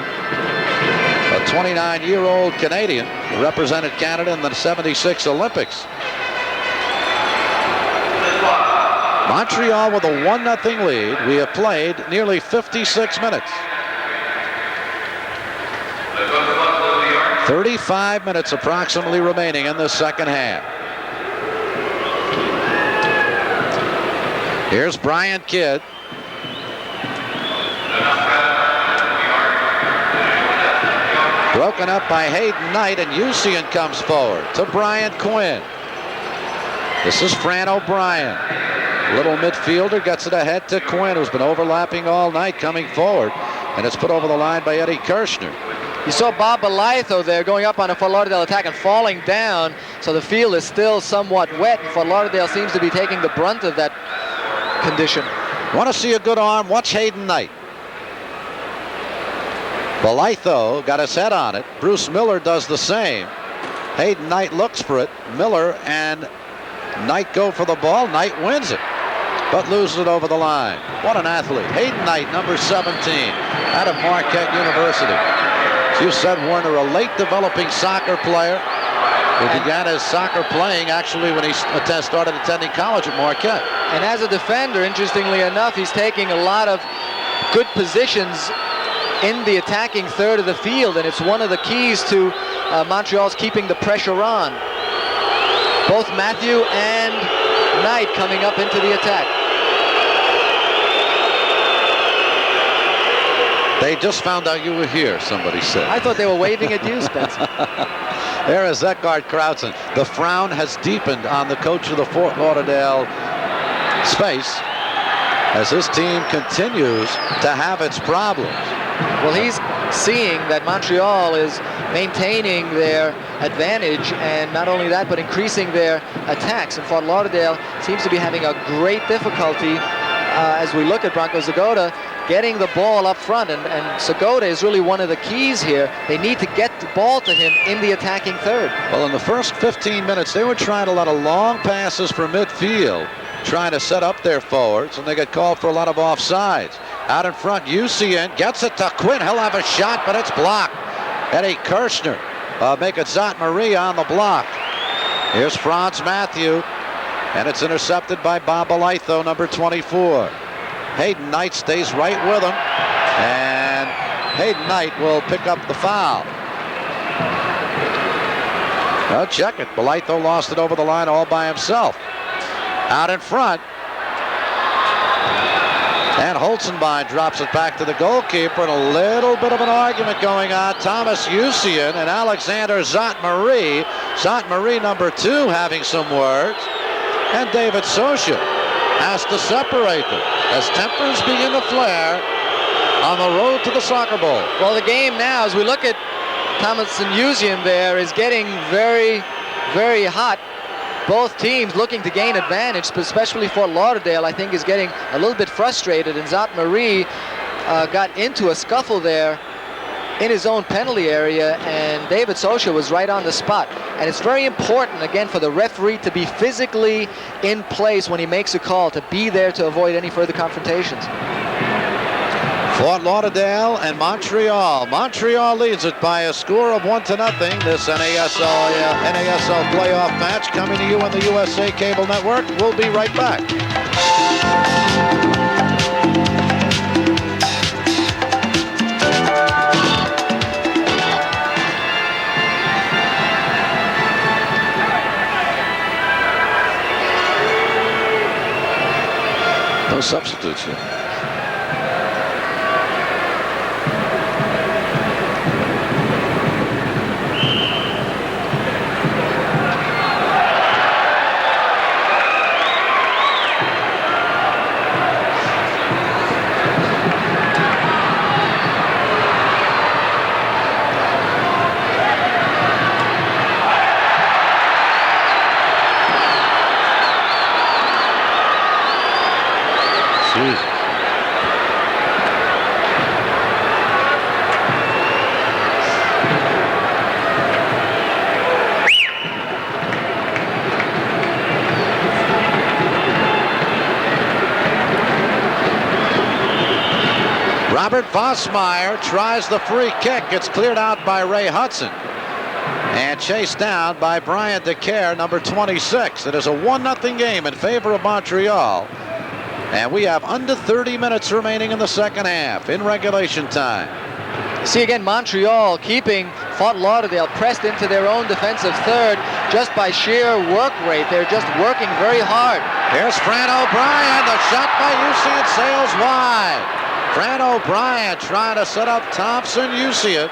a 29-year-old Canadian who represented Canada in the '76 Olympics. Montreal with a 1-0 lead. We have played nearly 56 minutes. 35 minutes approximately remaining in the second half. Here's Brian Kidd. Broken up by Hayden Knight, and Usian comes forward to Brian Quinn. This is Fran O'Brien. Little midfielder gets it ahead to Quinn, who's been overlapping all night, coming forward, and it's put over the line by Eddie Kirshner. You saw Bob Belytho there going up on a Fort Lauderdale attack and falling down, so the field is still somewhat wet, and Fort Lauderdale seems to be taking the brunt of that condition. Want to see a good arm? Watch Hayden Knight. Belytho got his head on it. Bruce Miller does the same. Hayden Knight looks for it. Miller and Knight go for the ball. Knight wins it, but loses it over the line. What an athlete. Hayden Knight, number 17, out of Marquette University. As you said, Werner, a late developing soccer player who began his soccer playing actually when he started attending college at Marquette. And as a defender, interestingly enough, he's taking a lot of good positions in the attacking third of the field, and it's one of the keys to Montreal's keeping the pressure on. Both Matthew and Knight coming up into the attack. They just found out you were here, somebody said. I thought they were waving at you, Spencer. There is Eckhart Krautzen. The frown has deepened on the coach of the Fort Lauderdale space as his team continues to have its problems. Well, he's seeing that Montreal is maintaining their advantage, and not only that, but increasing their attacks. And Fort Lauderdale seems to be having a great difficulty as we look at Branko Zagoda getting the ball up front, and Zagoda is really one of the keys here. They need to get the ball to him in the attacking third. Well, in the first 15 minutes, they were trying a lot of long passes from midfield, trying to set up their forwards, and they got called for a lot of offsides. Out in front, Usian gets it to Quinn. He'll have a shot, but it's blocked. Eddie Kirshner make it Zot Marie on the block. Here's Franz Matthew, and it's intercepted by Bob Alitho, number 24. Hayden Knight stays right with him, and Hayden Knight will pick up the foul. Well, check it. Alitho lost it over the line all by himself. Out in front. And Holzenbein drops it back to the goalkeeper, and a little bit of an argument going on. Thomas Usian and Alexander Zot Marie. Zot Marie, number 2, having some words. And David Sosha has to separate them as tempers begin to flare on the road to the soccer bowl. Well, the game now, as we look at Thomas and Usian there, is getting very, very hot. Both teams looking to gain advantage, but especially Fort Lauderdale, I think, is getting a little bit frustrated. And Zot Marie got into a scuffle there in his own penalty area, and David Sosha was right on the spot. And it's very important, again, for the referee to be physically in place when he makes a call, to be there to avoid any further confrontations. Fort Lauderdale and Montreal. Montreal leads it by a score of 1-0. This NASL playoff match coming to you on the USA Cable Network. We'll be right back. No substitutes here. Robert Vosmeyer tries the free kick. It's cleared out by Ray Hudson and chased down by Brian DeCare, number 26. It is a 1-0 game in favor of Montreal, and we have under 30 minutes remaining in the second half in regulation time. See again, Montreal keeping Fort Lauderdale pressed into their own defensive third just by sheer work rate. They're just working very hard. Here's Fran O'Brien. The shot by Usian sails wide. Fran O'Brien trying to set up Thompson Usian.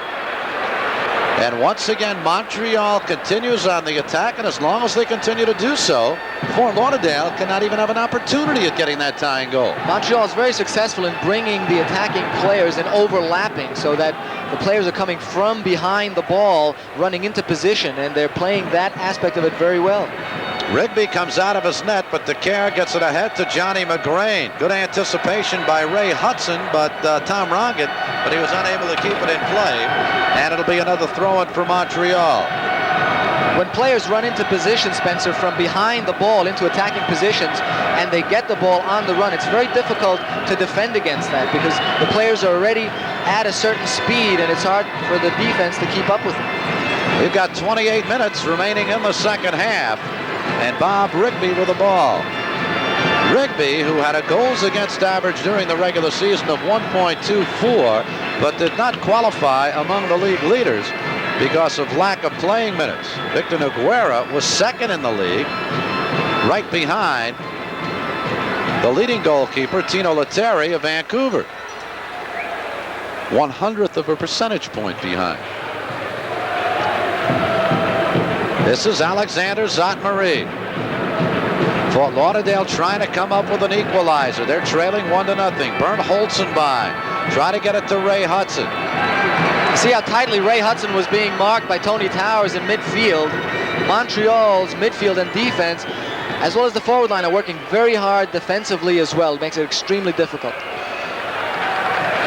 And once again, Montreal continues on the attack, and as long as they continue to do so, Fort Lauderdale cannot even have an opportunity at getting that tying goal. Montreal is very successful in bringing the attacking players and overlapping so that the players are coming from behind the ball, running into position, and they're playing that aspect of it very well. Rigby comes out of his net, but DeCare gets it ahead to Johnny McGrain. Good anticipation by Ray Hudson, but Tom Ronget, but he was unable to keep it in play, and it'll be another throw-in for Montreal. When players run into position, Spencer, from behind the ball into attacking positions, and they get the ball on the run, it's very difficult to defend against that because the players are already at a certain speed, and it's hard for the defense to keep up with them. We've got 28 minutes remaining in the second half, and Bob Rigby with the ball. Rigby, who had a goals against average during the regular season of 1.24, but did not qualify among the league leaders because of lack of playing minutes. Victor Noguera was second in the league, right behind the leading goalkeeper, Tino Lettieri of Vancouver. 1/100th of a percentage point behind. This is Alexander Zot Marie. Fort Lauderdale trying to come up with an equalizer. They're trailing 1-0. Bernd Holzenbein trying to get it to Ray Hudson. See how tightly Ray Hudson was being marked by Tony Towers in midfield. Montreal's midfield and defense, as well as the forward line, are working very hard defensively as well. It makes it extremely difficult.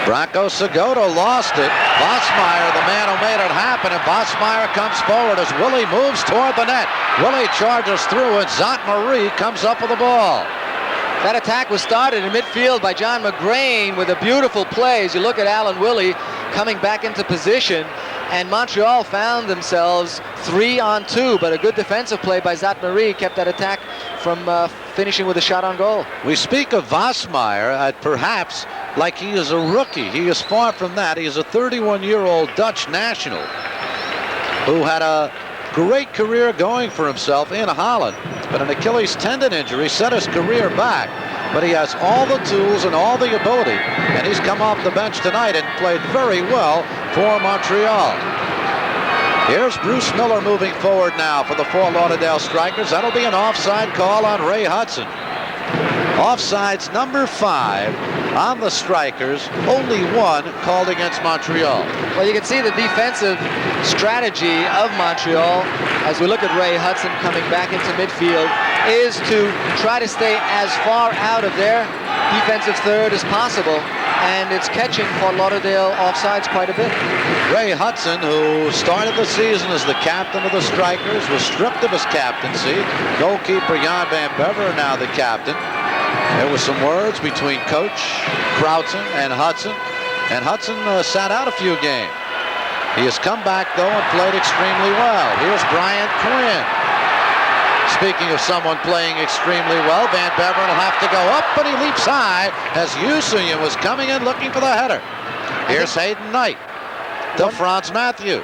Branko Segota lost it. Vosmeyer, the man who made it happen, and Vosmeyer comes forward as Willie moves toward the net. Willie charges through, and Zot Marie comes up with the ball. That attack was started in midfield by John McGrain with a beautiful play. As you look at Alan Willie coming back into position, and Montreal found themselves 3-on-2, but a good defensive play by Zat-Marie kept that attack from finishing with a shot on goal. We speak of Vosmeyer perhaps like he is a rookie. He is far from that. He is a 31-year-old Dutch national who had a great career going for himself in Holland, but an Achilles tendon injury set his career back. But he has all the tools and all the ability, and he's come off the bench tonight and played very well for Montreal. Here's Bruce Miller moving forward now for the Fort Lauderdale Strikers. That'll be an offside call on Ray Hudson. Offsides number 5 on the Strikers, only 1 called against Montreal. Well, you can see the defensive strategy of Montreal as we look at Ray Hudson coming back into midfield is to try to stay as far out of their defensive third as possible, and it's catching Fort Lauderdale offsides quite a bit. Ray Hudson, who started the season as the captain of the Strikers, was stripped of his captaincy. Goalkeeper Jan van Beveren now the captain. There was some words between Coach Croutzen and Hudson sat out a few games. He has come back, though, and played extremely well. Here's Brian Quinn. Speaking of someone playing extremely well, Van Beveren will have to go up, but he leaps high as Yusuyan was coming in looking for the header. Here's Hayden Knight to Franz Matthew.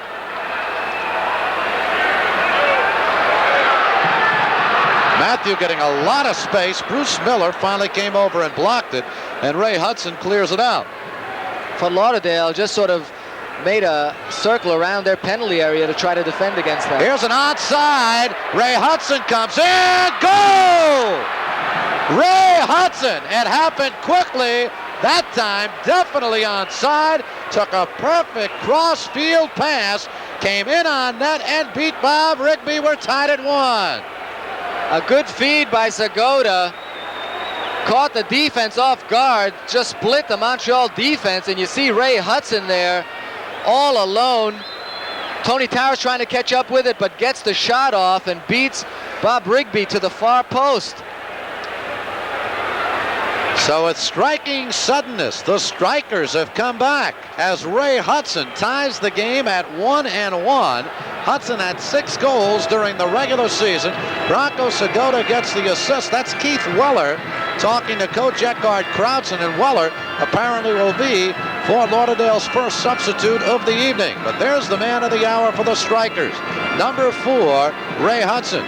Matthew getting a lot of space. Bruce Miller finally came over and blocked it, and Ray Hudson clears it out. Fort Lauderdale just sort of made a circle around their penalty area to try to defend against that. Here's an onside. Ray Hudson comes in. Goal! Ray Hudson. It happened quickly. That time, definitely onside. Took a perfect cross-field pass. Came in on net and beat Bob Rigby. We're tied at 1. A good feed by Zagoda. Caught the defense off guard. Just split the Montreal defense, and you see Ray Hudson there all alone. Tony Towers trying to catch up with it, but gets the shot off and beats Bob Rigby to the far post. So with striking suddenness, the Strikers have come back as Ray Hudson ties the game at 1-1. Hudson had 6 goals during the regular season. Bronco Zagoda gets the assist. That's Keith Weller talking to Coach Eckhard Croutzen, and Weller apparently will be Fort Lauderdale's first substitute of the evening. But there's the man of the hour for the Strikers, number 4, Ray Hudson.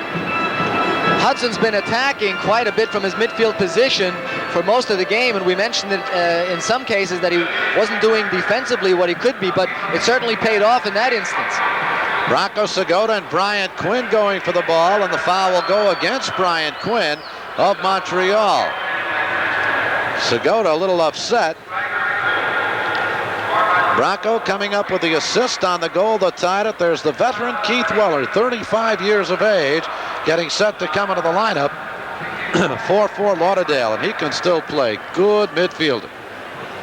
Hudson's been attacking quite a bit from his midfield position for most of the game, and we mentioned that in some cases that he wasn't doing defensively what he could be, but it certainly paid off in that instance. Bronco Zagoda and Brian Quinn going for the ball, and the foul will go against Brian Quinn of Montreal. Zagoda a little upset. Bronco coming up with the assist on the goal that tied it. There's the veteran Keith Weller, 35 years of age, getting set to come into the lineup for Fort Lauderdale, and he can still play. Good midfielder.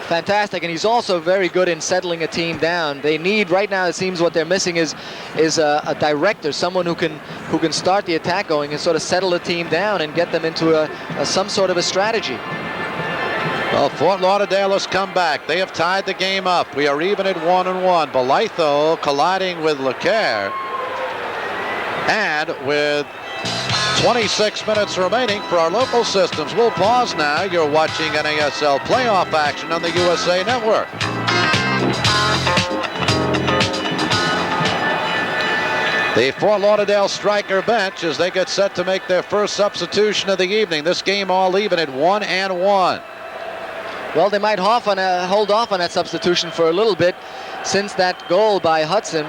Fantastic, and he's also very good in settling a team down. They need, right now it seems what they're missing is a director, someone who can start the attack going and sort of settle the team down and get them into some sort of a strategy. Well, Fort Lauderdale has come back. They have tied the game up. We are even at 1-1. Belaytho colliding with Leclerc. And with 26 minutes remaining for our local systems, we'll pause now. You're watching NASL playoff action on the USA Network. The Fort Lauderdale Striker bench as they get set to make their first substitution of the evening. This game all even at 1-1. Well, they might hold off on that substitution for a little bit since that goal by Hudson.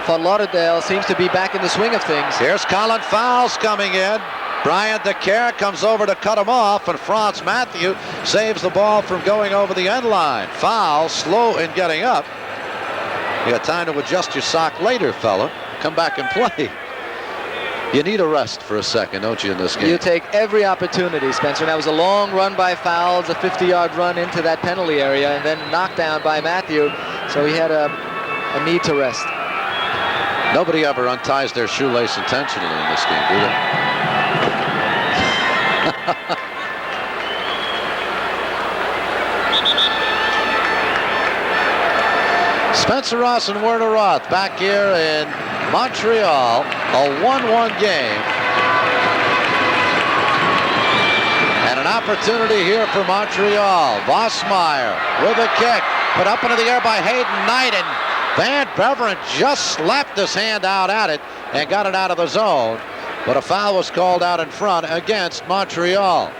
Fort Lauderdale seems to be back in the swing of things. Here's Colin Fowles coming in. Brian DeCare comes over to cut him off, and Franz Matthew saves the ball from going over the end line. Fowles slow in getting up. You got time to adjust your sock later, fella. Come back and play. You need a rest for a second, don't you, in this game? You take every opportunity, Spencer. That was a long run by Fowles, a 50-yard run into that penalty area, and then knocked down by Matthew. So he had a need to rest. Nobody ever unties their shoelace intentionally in this game, do they? Spencer Ross and Werner Roth back here in Montreal, a 1-1 game. And an opportunity here for Montreal. Vossmeyer with a kick, put up into the air by Hayden Knight, and Van Beveren just slapped his hand out at it and got it out of the zone. But a foul was called out in front against Montreal.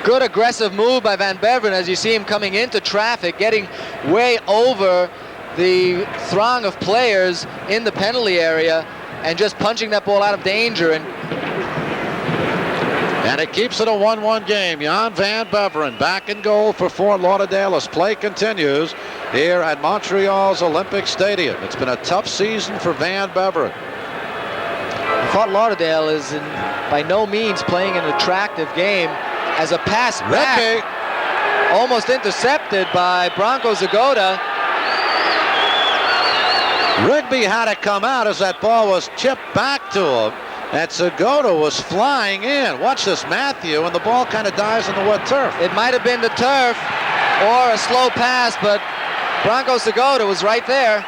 Good aggressive move by Van Beveren as you see him coming into traffic, getting way over the throng of players in the penalty area and just punching that ball out of danger. And it keeps it a 1-1 game. Jan Van Beveren back in goal for Fort Lauderdale as play continues here at Montreal's Olympic Stadium. It's been a tough season for Van Beveren. Fort Lauderdale is by no means playing an attractive game as a pass back, almost intercepted by Branko Zagota. Rigby had to come out as that ball was chipped back to him, and Zagota was flying in. Watch this, Matthew, and the ball kind of dies in the wet turf. It might have been the turf or a slow pass, but Branko Zagota was right there.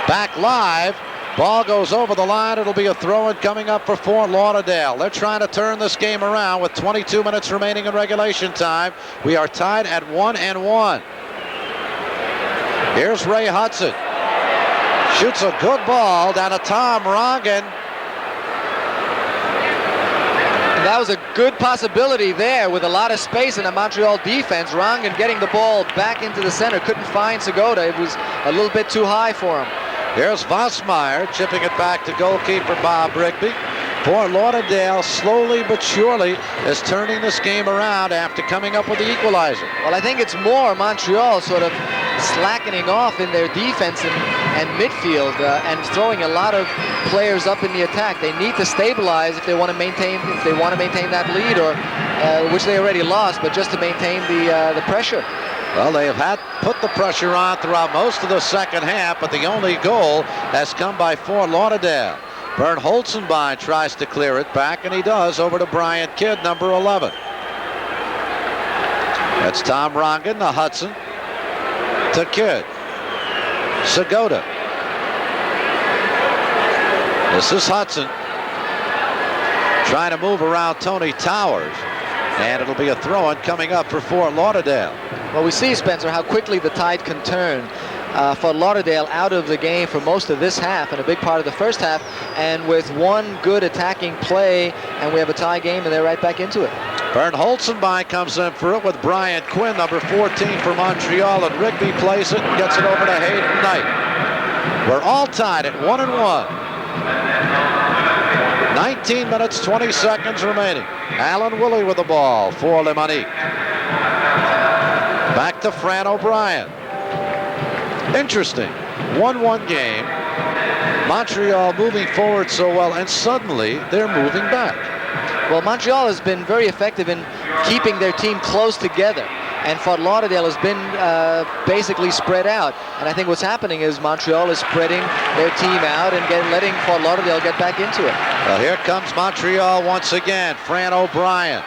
Back live. Ball goes over the line. It'll be a throw-in coming up for Fort Lauderdale. They're trying to turn this game around with 22 minutes remaining in regulation time. We are tied at 1-1. Here's Ray Hudson. Shoots a good ball down to Tom Rongen. And that was a good possibility there with a lot of space in the Montreal defense. Rongen getting the ball back into the center. Couldn't find Zagota. It was a little bit too high for him. Here's Vossmeyer chipping it back to goalkeeper Bob Rigby. Fort Lauderdale slowly but surely is turning this game around after coming up with the equalizer. Well, I think it's more Montreal sort of slackening off in their defense and midfield and throwing a lot of players up in the attack. They need to stabilize if they want to maintain that lead, or which they already lost, but just to maintain the pressure. Well, they have had put the pressure on throughout most of the second half, but the only goal has come by Fort Lauderdale. Bernd Holzenbein tries to clear it back, and he does, over to Bryant Kidd, number 11. That's Tom Rongen, the Hudson, to Kidd. Zagota. This is Hudson trying to move around Tony Towers, and it'll be a throw-in coming up for Fort Lauderdale. Well, we see, Spencer, how quickly the tide can turn. Fort Lauderdale out of the game for most of this half and a big part of the first half, and with one good attacking play, and we have a tie game, and they're right back into it. Bernd Holzenbein comes in for it with Brian Quinn, number 14 for Montreal, and Rigby plays it and gets it over to Hayden Knight. We're all tied at 1-1. 19 minutes, 20 seconds remaining. Alan Woolley with the ball for Le Manic. Back to Fran O'Brien. Interesting. 1-1 game. Montreal moving forward so well, and suddenly they're moving back. Well, Montreal has been very effective in keeping their team close together, and Fort Lauderdale has been basically spread out. And I think what's happening is Montreal is spreading their team out and letting Fort Lauderdale get back into it. Well, here comes Montreal once again. Fran O'Brien.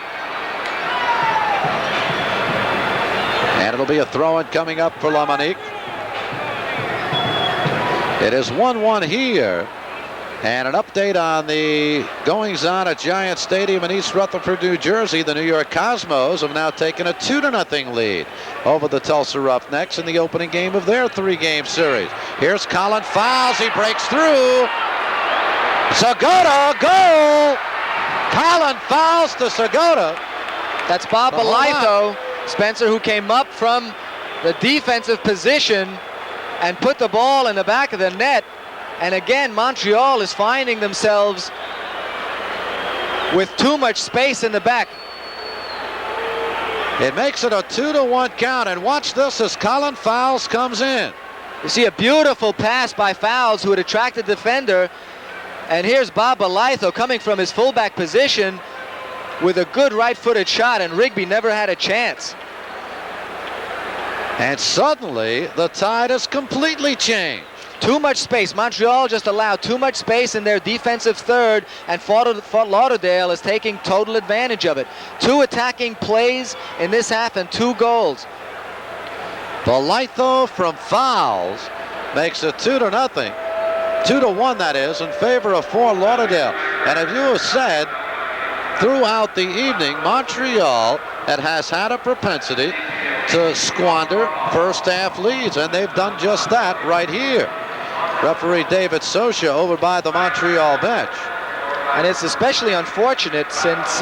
And it'll be a throw-in coming up for Le Manic. It is 1-1 here. And an update on the goings-on at Giant Stadium in East Rutherford, New Jersey. The New York Cosmos have now taken a 2-0 lead over the Tulsa Roughnecks in the opening game of their three-game series. Here's Colin Fowles. He breaks through. Zagota, goal! Colin Fowles to Zagota. That's Bob Balaitho, Spencer, who came up from the defensive position and put the ball in the back of the net. And again, Montreal is finding themselves with too much space in the back. It makes it a 2-1 count, and watch this as Colin Fowles comes in. You see a beautiful pass by Fowles, who had attracted the defender, and here's Bob Balaitho coming from his fullback position with a good right-footed shot, and Rigby never had a chance. And suddenly, the tide has completely changed. Too much space. Montreal just allowed too much space in their defensive third, and Fort Lauderdale is taking total advantage of it. 2 attacking plays in this half and 2 goals. Balaitho from Fowles makes it 2-0. 2-1, that is, in favor of Fort Lauderdale. And if you have said throughout the evening, Montreal has had a propensity to squander first half leads, and they've done just that right here. Referee David Sosha over by the Montreal bench. And it's especially unfortunate since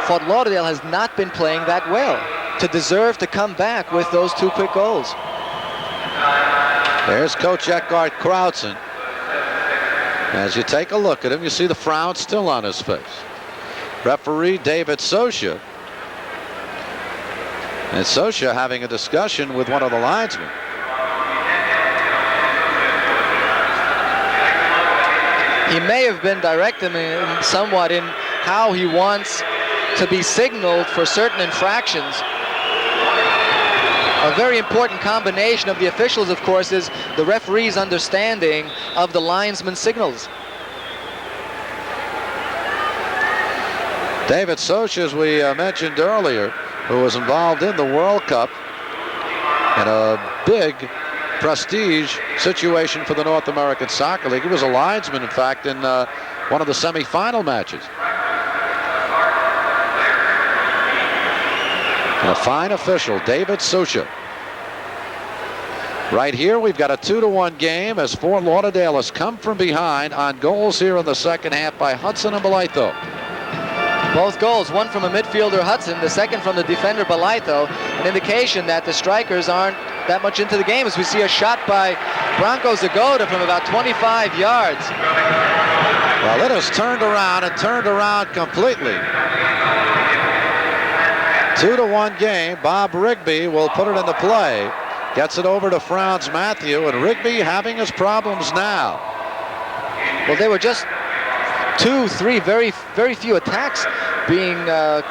Fort Lauderdale has not been playing that well to deserve to come back with those 2 quick goals. There's Coach Eckhart Krautzen. As you take a look at him, you see the frown still on his face. Referee David Sosha. And Sosha having a discussion with one of the linesmen. He may have been directing him somewhat in how he wants to be signaled for certain infractions. A very important combination of the officials, of course, is the referee's understanding of the linesman's signals. David Sosha, as we mentioned earlier, who was involved in the World Cup and a big prestige situation for the North American Soccer League. He was a linesman, in fact, in one of the semifinal matches. And a fine official, David Sosha. Right here, we've got a 2-1 game as Fort Lauderdale has come from behind on goals here in the second half by Hudson and Balaito. Both goals, one from a midfielder, Hudson, the second from the defender, Balaito, an indication that the strikers aren't that much into the game, as we see a shot by Branko Zagoda from about 25 yards. Well, it has turned around and turned around completely. 2-1 game. Bob Rigby will put it into play. Gets it over to Franz Matthew, and Rigby having his problems now. Well, they were just 2, 3 very few attacks being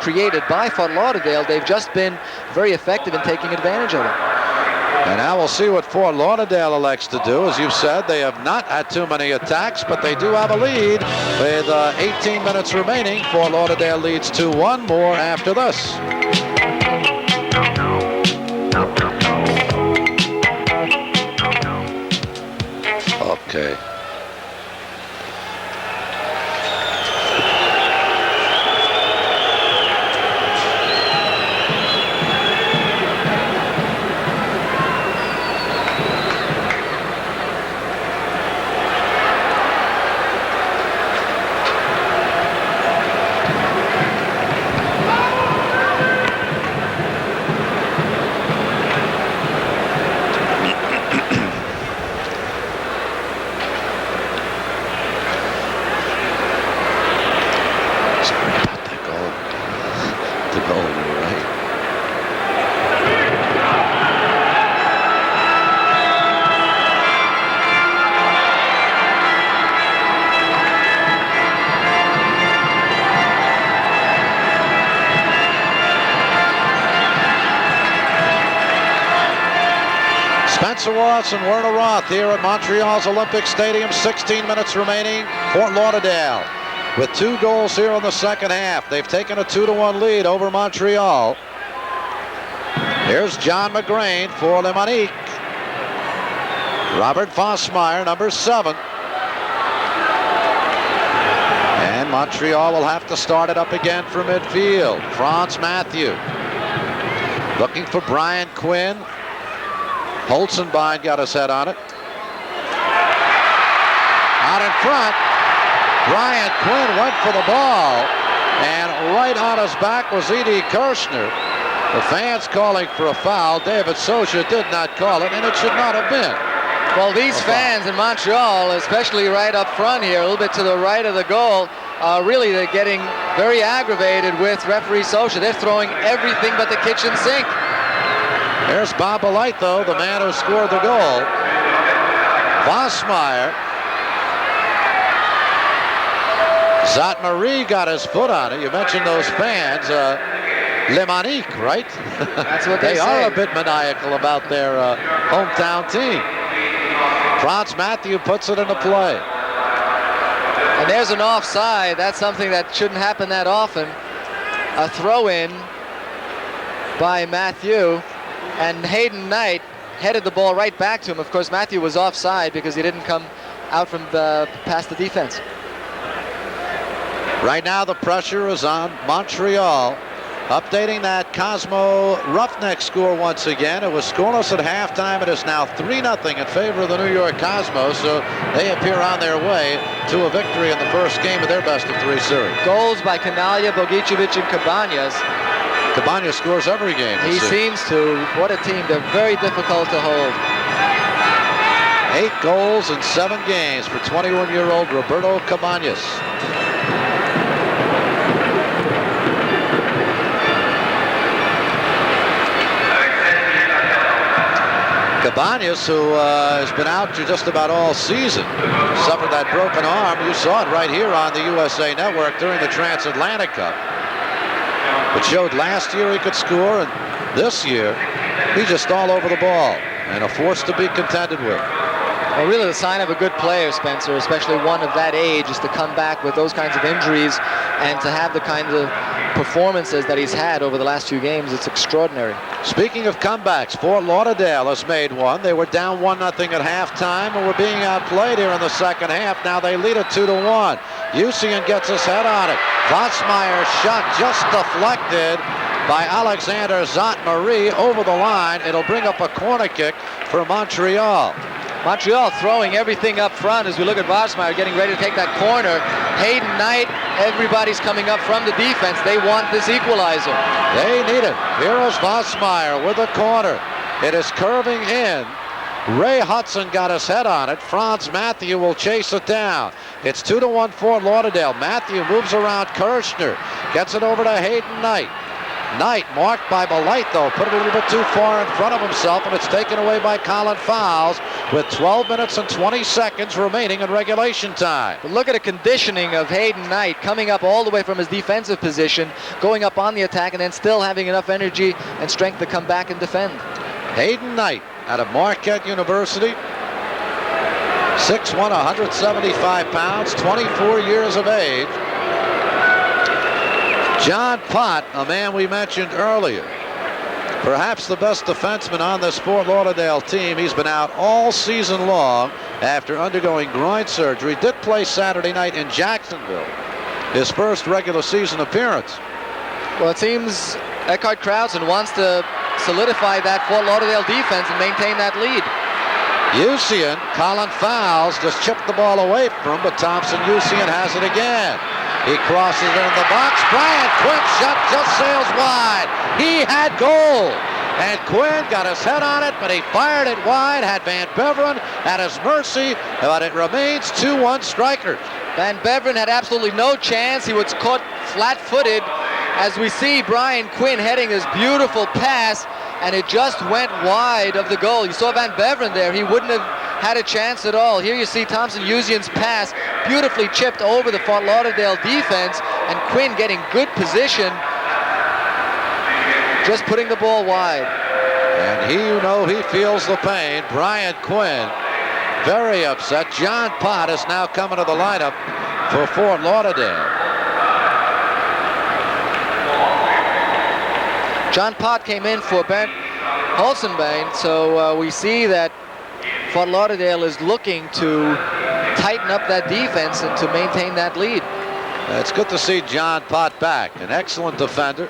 created by Fort Lauderdale. They've just been very effective in taking advantage of it. And now we'll see what Fort Lauderdale elects to do. As you've said, they have not had too many attacks, but they do have a lead with 18 minutes remaining. Fort Lauderdale leads 2-1. More after this. Okay. Spencer Ross and Werner Roth here at Montreal's Olympic Stadium. 16 minutes remaining. Fort Lauderdale with 2 goals here in the second half. They've taken a 2-1 lead over Montreal. Here's John McGrain for Le Manic. Robert Vossmeyer, number 7. And Montreal will have to start it up again from midfield. Franz Matthew looking for Brian Quinn. Holzenbein got his head on it. Out in front, Brian Quinn went for the ball, and right on his back was E.D. Kirshner. The fans calling for a foul. David Sosha did not call it, and it should not have been. Well, these fans in Montreal, especially right up front here, a little bit to the right of the goal, really they're getting very aggravated with referee Sosha. They're throwing everything but the kitchen sink. There's Bob Balaito, the man who scored the goal. Vossmeyer. Zatmarie got his foot on it. You mentioned those fans. Le Manic, right? That's what they say. are a bit maniacal about their hometown team. Franz Matthew puts it into play. And there's an offside. That's something that shouldn't happen that often. A throw-in by Matthew. And Hayden Knight headed the ball right back to him. Of course, Matthew was offside because he didn't come out from past the defense. Right now the pressure is on Montreal. Updating that Cosmo Roughneck score once again. It was scoreless at halftime. It is now 3-0 in favor of the New York Cosmos, so they appear on their way to a victory in the first game of their best-of-3 series. Goals by Canalia, Bogicevic, and Cabañas. Cabañas scores every game. He seems to. What a team. They're very difficult to hold. 8 goals in 7 games for 21-year-old Roberto Cabañas. Cabañas, who has been out just about all season, suffered that broken arm. You saw it right here on the USA Network during the Transatlantic Cup. It showed last year he could score, and this year he's just all over the ball and a force to be contended with. Well, really the sign of a good player, Spencer, especially one of that age, is to come back with those kinds of injuries and to have the kinds of performances that he's had over the last few games. It's extraordinary. Speaking of comebacks, Fort Lauderdale has made one. They were down 1-0 at halftime and were being outplayed here in the second half. Now they lead it 2-1. Usian gets his head on it. Vossmeyer's shot just deflected by Alexander Zotmarie over the line. It'll bring up a corner kick for Montreal. Montreal throwing everything up front as we look at Vossmeyer getting ready to take that corner. Hayden Knight, everybody's coming up from the defense. They want this equalizer. They need it. Here is Vossmeyer with a corner. It is curving in. Ray Hudson got his head on it. Franz Matthew will chase it down. It's 2-1 Fort Lauderdale. Matthew moves around Kirshner. Gets it over to Hayden Knight. Knight, marked by Belite, though, put it a little bit too far in front of himself, and it's taken away by Colin Fowles with 12 minutes and 20 seconds remaining in regulation time. But look at the conditioning of Hayden Knight, coming up all the way from his defensive position, going up on the attack, and then still having enough energy and strength to come back and defend. Hayden Knight out of Marquette University, 6'1", 175 pounds, 24 years of age. John Pott, a man we mentioned earlier, perhaps the best defenseman on this Fort Lauderdale team. He's been out all season long after undergoing groin surgery. Did play Saturday night in Jacksonville, his first regular season appearance. Well, it seems Eckhart Krausen wants to solidify that Fort Lauderdale defense and maintain that lead. Usian, Colin Fowles just chipped the ball away from him, but Thompson Usian has it again. He crosses it in the box. Brian Quinn shot just sails wide. He had goal. And Quinn got his head on it, but he fired it wide. Had Van Beveren at his mercy, but it remains 2-1 Strikers. Van Beveren had absolutely no chance. He was caught flat-footed. As we see Brian Quinn heading his beautiful pass, and it just went wide of the goal. You saw Van Beveren there. He wouldn't have had a chance at all. Here you see Thompson Usian's pass beautifully chipped over the Fort Lauderdale defense, and Quinn getting good position, just putting the ball wide. And he feels the pain. Brian Quinn, very upset. John Pott is now coming to the lineup for Fort Lauderdale. John Pott came in for Bernd Holzenbein, so we see that Fort Lauderdale is looking to tighten up that defense and to maintain that lead. It's good to see John Pott back, an excellent defender.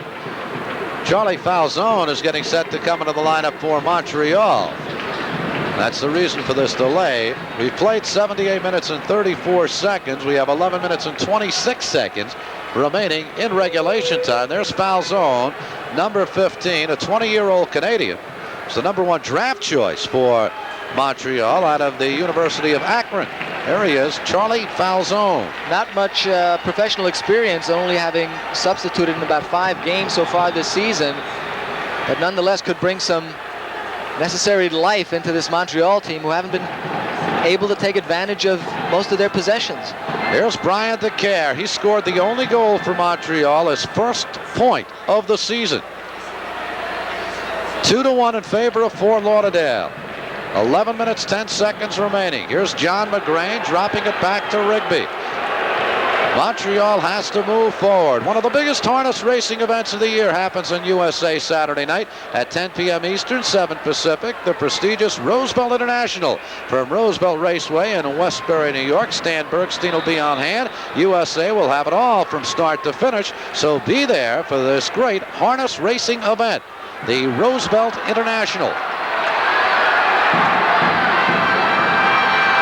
Charlie Falzone is getting set to come into the lineup for Montreal. That's the reason for this delay. We've played 78 minutes and 34 seconds. We have 11 minutes and 26 seconds remaining in regulation time. There's Falzone, number 15, a 20-year-old Canadian. It's the #1 draft choice for Montreal out of the University of Akron. There he is, Charlie Falzone. Not much professional experience, only having substituted in about 5 games so far this season, but nonetheless could bring some necessary life into this Montreal team, who haven't been able to take advantage of most of their possessions. Here's Brian DeCare. He scored the only goal for Montreal, his first point of the season. 2-1 in favor of Fort Lauderdale. 11 minutes, 10 seconds remaining. Here's John McGrain dropping it back to Rigby. Montreal has to move forward. One of the biggest harness racing events of the year happens in USA Saturday night at 10 p.m. Eastern, 7 Pacific. The prestigious Roosevelt International from Roosevelt Raceway in Westbury, New York. Stan Bergstein will be on hand. USA will have it all from start to finish, so be there for this great harness racing event, the Roosevelt International.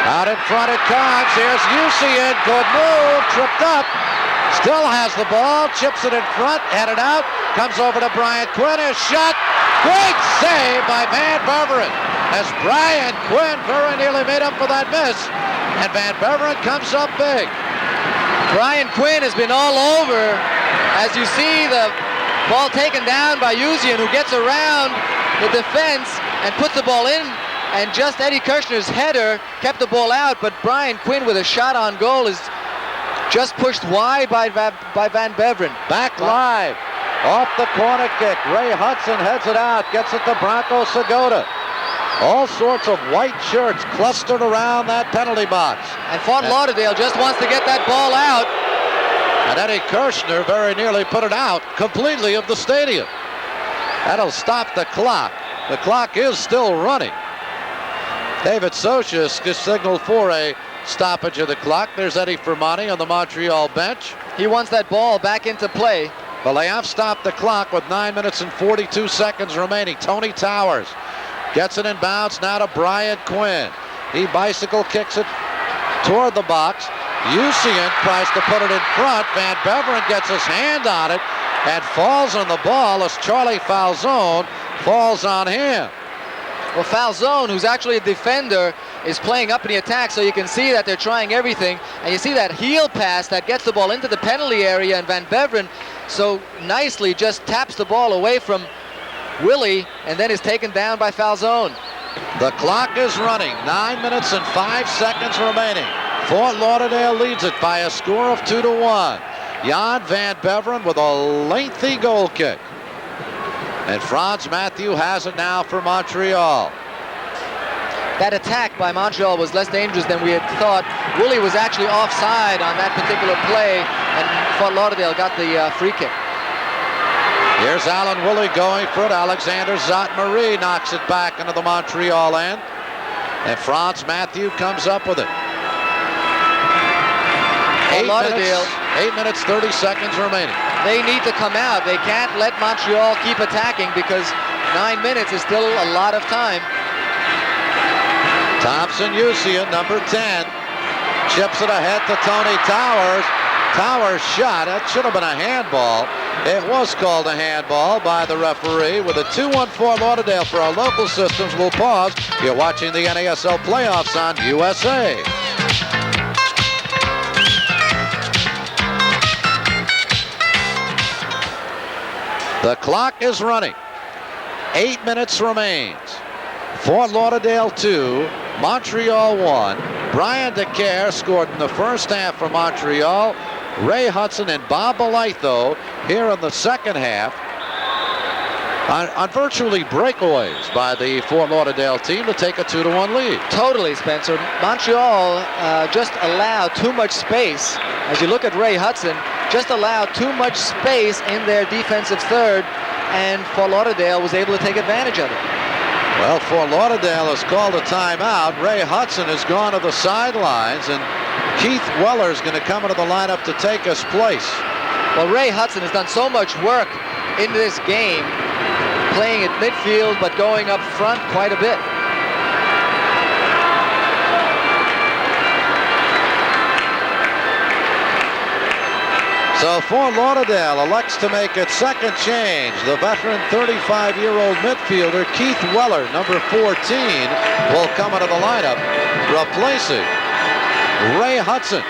Out in front it comes. Here's Usian. Good move. Tripped up. Still has the ball. Chips it in front. Headed out. Comes over to Brian Quinn. His shot. Great save by Van Beveren. As Brian Quinn very nearly made up for that miss. And Van Beveren comes up big. Brian Quinn has been all over. As you see the ball taken down by Usian, who gets around the defense and puts the ball in. And just Eddie Kirshner's header kept the ball out, but Brian Quinn with a shot on goal is just pushed wide by Van Beveren. Back live, off the corner kick. Ray Hudson heads it out, gets it to Bronco Segota. All sorts of white shirts clustered around that penalty box. And Fort Lauderdale just wants to get that ball out. And Eddie Kirshner very nearly put it out completely of the stadium. That'll stop the clock. The clock is still running. David Socius just signaled for a stoppage of the clock. There's Eddie Fermani on the Montreal bench. He wants that ball back into play. Well, they have stopped the clock with 9 minutes and 42 seconds remaining. Tony Towers gets it in bounds now to Brian Quinn. He bicycle kicks it toward the box. Usian tries to put it in front. Van Beveren gets his hand on it and falls on the ball as Charlie Falzone falls on him. Well, Falzone, who's actually a defender, is playing up in the attack, so you can see that they're trying everything. And you see that heel pass that gets the ball into the penalty area, and Van Beveren so nicely just taps the ball away from Willie and then is taken down by Falzone. The clock is running. 9 minutes and 5 seconds remaining. Fort Lauderdale leads it by a score of 2-1. Jan Van Beveren with a lengthy goal kick. And Franz Mathieu has it now for Montreal. That attack by Montreal was less dangerous than we had thought. Willie was actually offside on that particular play, and Fort Lauderdale got the free kick. Here's Alan Willie going for it. Alexander Zotmarie knocks it back into the Montreal end. And Franz Mathieu comes up with it. 8 minutes, 30 seconds remaining. They need to come out. They can't let Montreal keep attacking because 9 minutes is still a lot of time. Thompson Usian, number 10, chips it ahead to Tony Towers. Towers shot. That should have been a handball. It was called a handball by the referee with a 2-1 Fort Lauderdale. For our local systems, we'll pause. You're watching the NASL playoffs on USA. The clock is running. 8 minutes remains. Fort Lauderdale 2, Montreal 1. Brian DeCare scored in the first half for Montreal. Ray Hudson and Bob Belaytho here in the second half on virtually breakaways by the Fort Lauderdale team to take a 2-1 lead. Totally, Spencer. Montreal just allowed too much space. As you look at Ray Hudson, just allowed too much space in their defensive third, and Fort Lauderdale was able to take advantage of it. Well, Fort Lauderdale has called a timeout. Ray Hudson has gone to the sidelines, and Keith Weller's going to come into the lineup to take his place. Well, Ray Hudson has done so much work in this game, playing at midfield but going up front quite a bit. So Fort Lauderdale elects to make its second change. The veteran 35-year-old midfielder Keith Weller, number 14, will come into the lineup, replacing Ray Hudson,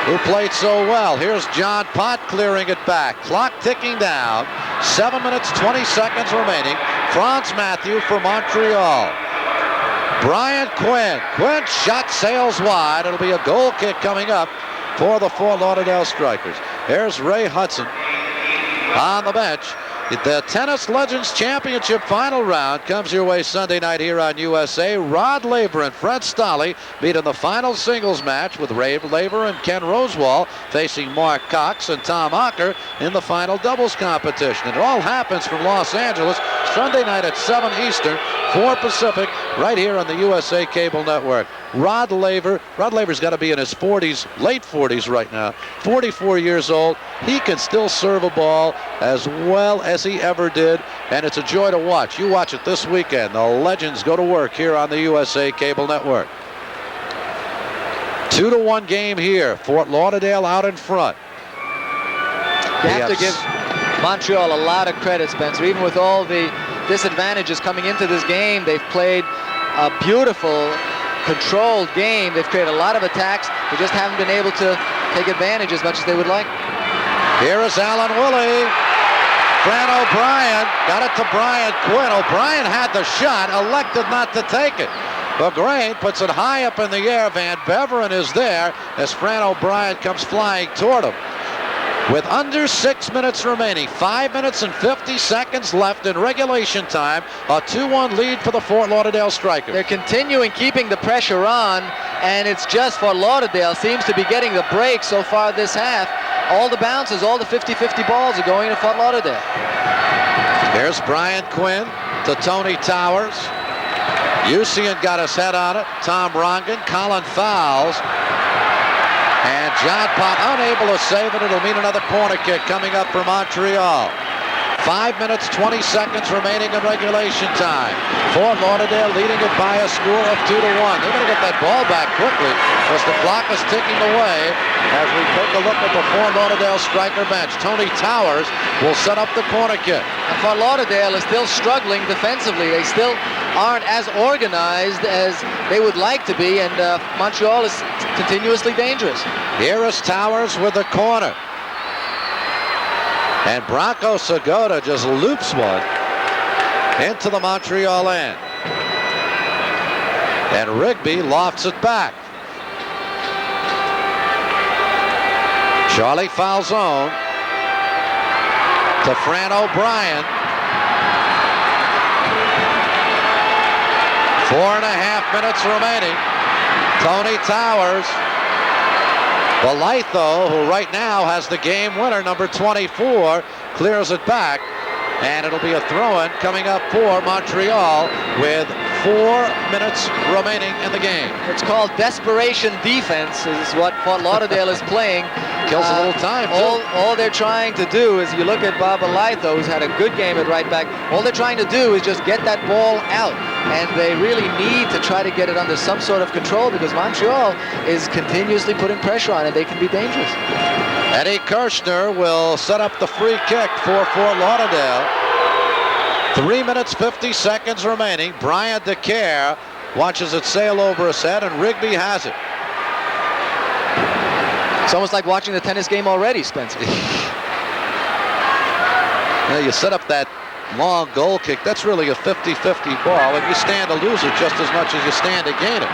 who played so well. Here's John Pott clearing it back. Clock ticking down. 7 minutes, 20 seconds remaining. Franz Mathieu for Montreal. Brian Quinn. Quinn shot sails wide. It'll be a goal kick coming up for the Fort Lauderdale Strikers. Here's Ray Hudson on the bench. The Tennis Legends Championship final round comes your way Sunday night here on USA. Rod Laver and Fred Stolle meet in the final singles match with Laver and Ken Rosewall facing Mark Cox and Tom Ocker in the final doubles competition. And it all happens from Los Angeles Sunday night at 7 Eastern, 4 Pacific, right here on the USA Cable Network. Rod Laver's got to be in his 40s, late 40s right now, 44 years old. He can still serve a ball as well as he ever did, and it's a joy to watch. You watch it this weekend. The legends go to work here on the USA Cable Network. 2-1 game here. Fort Lauderdale out in front. You have to give Montreal a lot of credit, Spencer. Even with all the disadvantages coming into this game, they've played a beautiful, controlled game. They've created a lot of attacks. They just haven't been able to take advantage as much as they would like. Here is Alan Woolley. Fran O'Brien got it to Brian Quinn. O'Brien had the shot, elected not to take it. McGrain puts it high up in the air. Van Beveren is there as Fran O'Brien comes flying toward him. With under 6 minutes remaining, 5 minutes and 50 seconds left in regulation time, a 2-1 lead for the Fort Lauderdale Strikers. They're continuing keeping the pressure on, and it's just Fort Lauderdale seems to be getting the break so far this half. All the bounces, all the 50-50 balls are going to Fort Lauderdale. Here's Brian Quinn to Tony Towers. Usian got his head on it. Tom Rongen, Colin Fowles. And John Pott unable to save it. It'll mean another corner kick coming up for Montreal. 5 minutes, 20 seconds remaining in regulation time. Fort Lauderdale leading it by a score of 2-1. They're going to get that ball back quickly as the clock is ticking away as we take a look at the Fort Lauderdale striker bench. Tony Towers will set up the corner kick. And Fort Lauderdale is still struggling defensively. They still aren't as organized as they would like to be, and Montreal is continuously dangerous. Here is Towers with the corner. And Bronco Segota just loops one into the Montreal end. And Rigby lofts it back. Charlie Falzone to Fran O'Brien. 4.5 minutes remaining. Tony Towers. Belitho, who right now has the game winner, number 24, clears it back. And it'll be a throw-in coming up for Montreal with 4 minutes remaining in the game. It's called desperation defense, is what Fort Lauderdale is playing. Kills a little time, too. All they're trying to do is, you look at Bob Belitho, who's had a good game at right back. All they're trying to do is just get that ball out. And they really need to try to get it under some sort of control because Montreal is continuously putting pressure on it. They can be dangerous. Eddie Kirshner will set up the free kick for Fort Lauderdale. 3 minutes, 50 seconds remaining. Brian DeCare watches it sail over his head, and Rigby has it. It's almost like watching the tennis game already, Spencer. Yeah, you set up that long goal kick. That's really a 50-50 ball, and you stand to lose it just as much as you stand to gain it.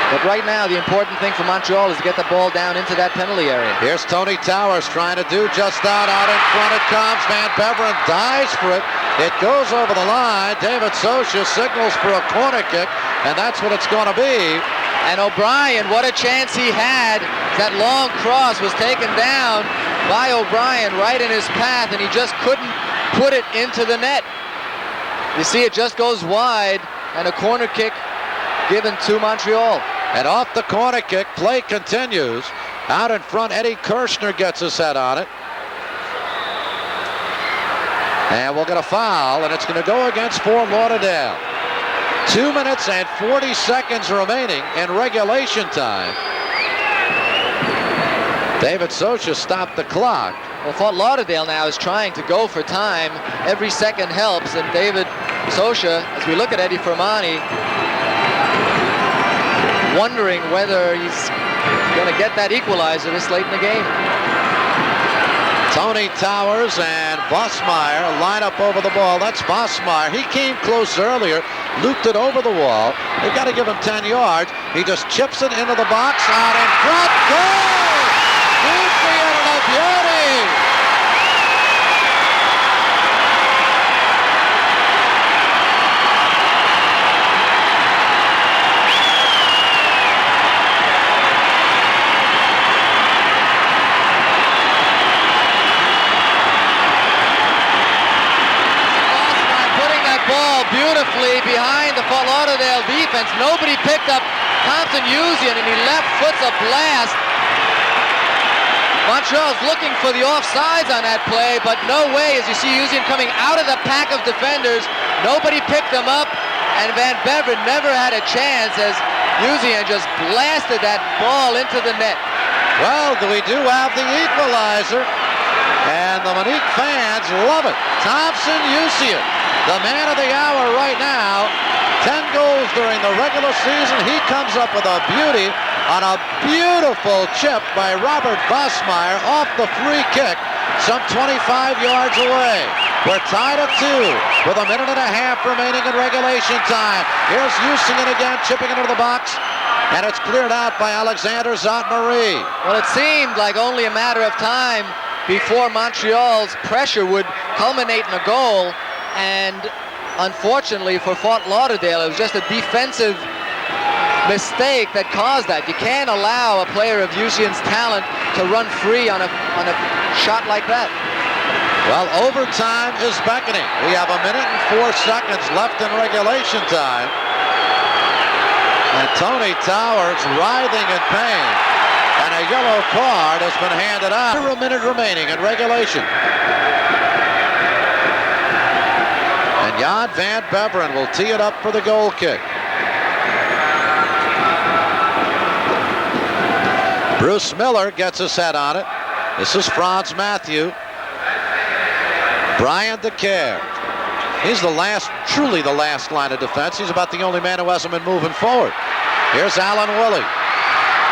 But right now, the important thing for Montreal is to get the ball down into that penalty area. Here's Tony Towers trying to do just that. Out in front it comes. Van Beveren dives for it. It goes over the line. David Socha signals for a corner kick, and that's what it's going to be. And O'Brien, what a chance he had. That long cross was taken down by O'Brien right in his path, and he just couldn't put it into the net. You see, it just goes wide, and a corner kick given to Montreal. And off the corner kick, play continues. Out in front, Eddie Kirshner gets his head on it. And we'll get a foul, and it's going to go against Fort Lauderdale. 2 minutes and 40 seconds remaining in regulation time. David Socha stopped the clock. Well, Fort Lauderdale now is trying to go for time. Every second helps, and David Socha, as we look at Eddie Firmani, wondering whether he's going to get that equalizer this late in the game. Tony Towers and Bosmeyer line up over the ball. That's Bosmeyer. He came close earlier, looped it over the wall. They've got to give him 10 yards. He just chips it into the box, out in front. Goal! Goofy and a beauty! beautifully behind the Fort Lauderdale defense. Nobody picked up Thompson Usian, and he left foots a blast. Montreal's looking for the offsides on that play, but no way, as you see Usian coming out of the pack of defenders. Nobody picked him up, and Van Beveren never had a chance as Usian just blasted that ball into the net. Well, we do have the equalizer, and the Manic fans love it. Thompson Usian, the man of the hour right now. 10 goals during the regular season. He comes up with a beauty on a beautiful chip by Robert Bosmeyer off the free kick, some 25 yards away. We're tied at 2 with a minute and a half remaining in regulation time. Here's Usian again, chipping into the box, and it's cleared out by Alexander Zotmarie. Well, it seemed like only a matter of time before Montreal's pressure would culminate in a goal, and unfortunately for Fort Lauderdale, it was just a defensive mistake that caused that. You can't allow a player of Usian's talent to run free on a shot like that. Well, overtime is beckoning. We have a minute and 4 seconds left in regulation time. And Tony Towers writhing in pain. And a yellow card has been handed out. A minute remaining in regulation. And Jan Van Beveren will tee it up for the goal kick. Bruce Miller gets his head on it. This is Franz Matthew. Brian DeCare. He's the last, truly the last line of defense. He's about the only man who hasn't been moving forward. Here's Alan Willie.